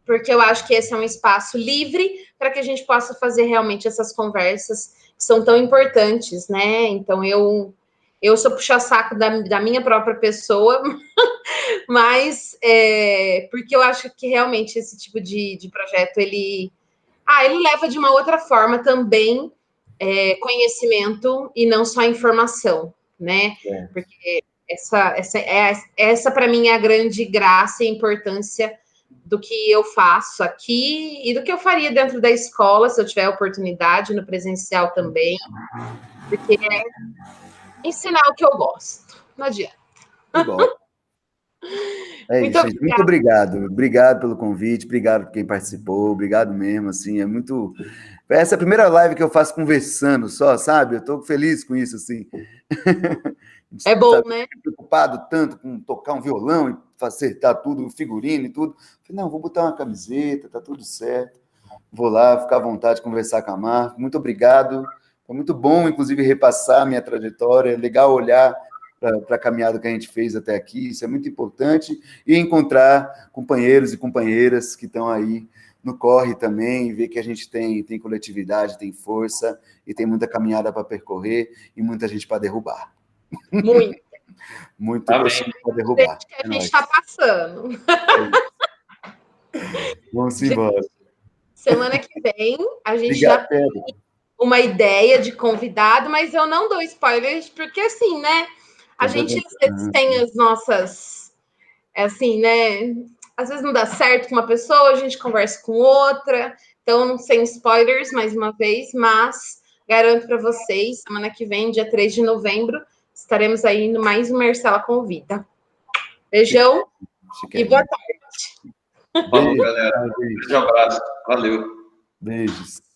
porque eu acho que esse é um espaço livre para que a gente possa fazer realmente essas conversas que são tão importantes, né? Então eu sou puxa-saco da minha própria pessoa, mas porque eu acho que realmente esse tipo de projeto ele leva de uma outra forma também conhecimento e não só informação, né? Porque essa para mim é a grande graça e importância do que eu faço aqui e do que eu faria dentro da escola, se eu tiver oportunidade, no presencial também, porque é ensinar o que eu gosto, não adianta. Que bom. Isso, gente. Muito obrigado. Obrigado pelo convite, obrigado por quem participou, obrigado mesmo, assim, é muito... Essa é a primeira live que eu faço conversando só, sabe? Eu estou feliz com isso, assim. É bom, né? Preocupado tanto com tocar um violão e acertar tudo, o figurino e tudo. Falei, não, vou botar uma camiseta, tá tudo certo. Vou lá, ficar à vontade de conversar com a Mar. Muito obrigado. Foi muito bom, inclusive, repassar a minha trajetória. É legal olhar para a caminhada que a gente fez até aqui. Isso é muito importante. E encontrar companheiros e companheiras que estão aí no corre também, ver que a gente tem coletividade, tem força e tem muita caminhada para percorrer e muita gente para derrubar. Muito. Muito para derrubar. Que a gente está passando. Vamos embora. Semana que vem a gente já tem uma ideia de convidado, mas eu não dou spoilers, porque assim, né? A gente às vezes tem as nossas... assim, né? Às vezes não dá certo com uma pessoa, a gente conversa com outra. Então, sem spoilers, mais uma vez, mas garanto para vocês, semana que vem, dia 3 de novembro, estaremos aí no mais um Marcela Convida. Beijão e boa tarde. Falou, galera. Um abraço. Valeu. Beijos.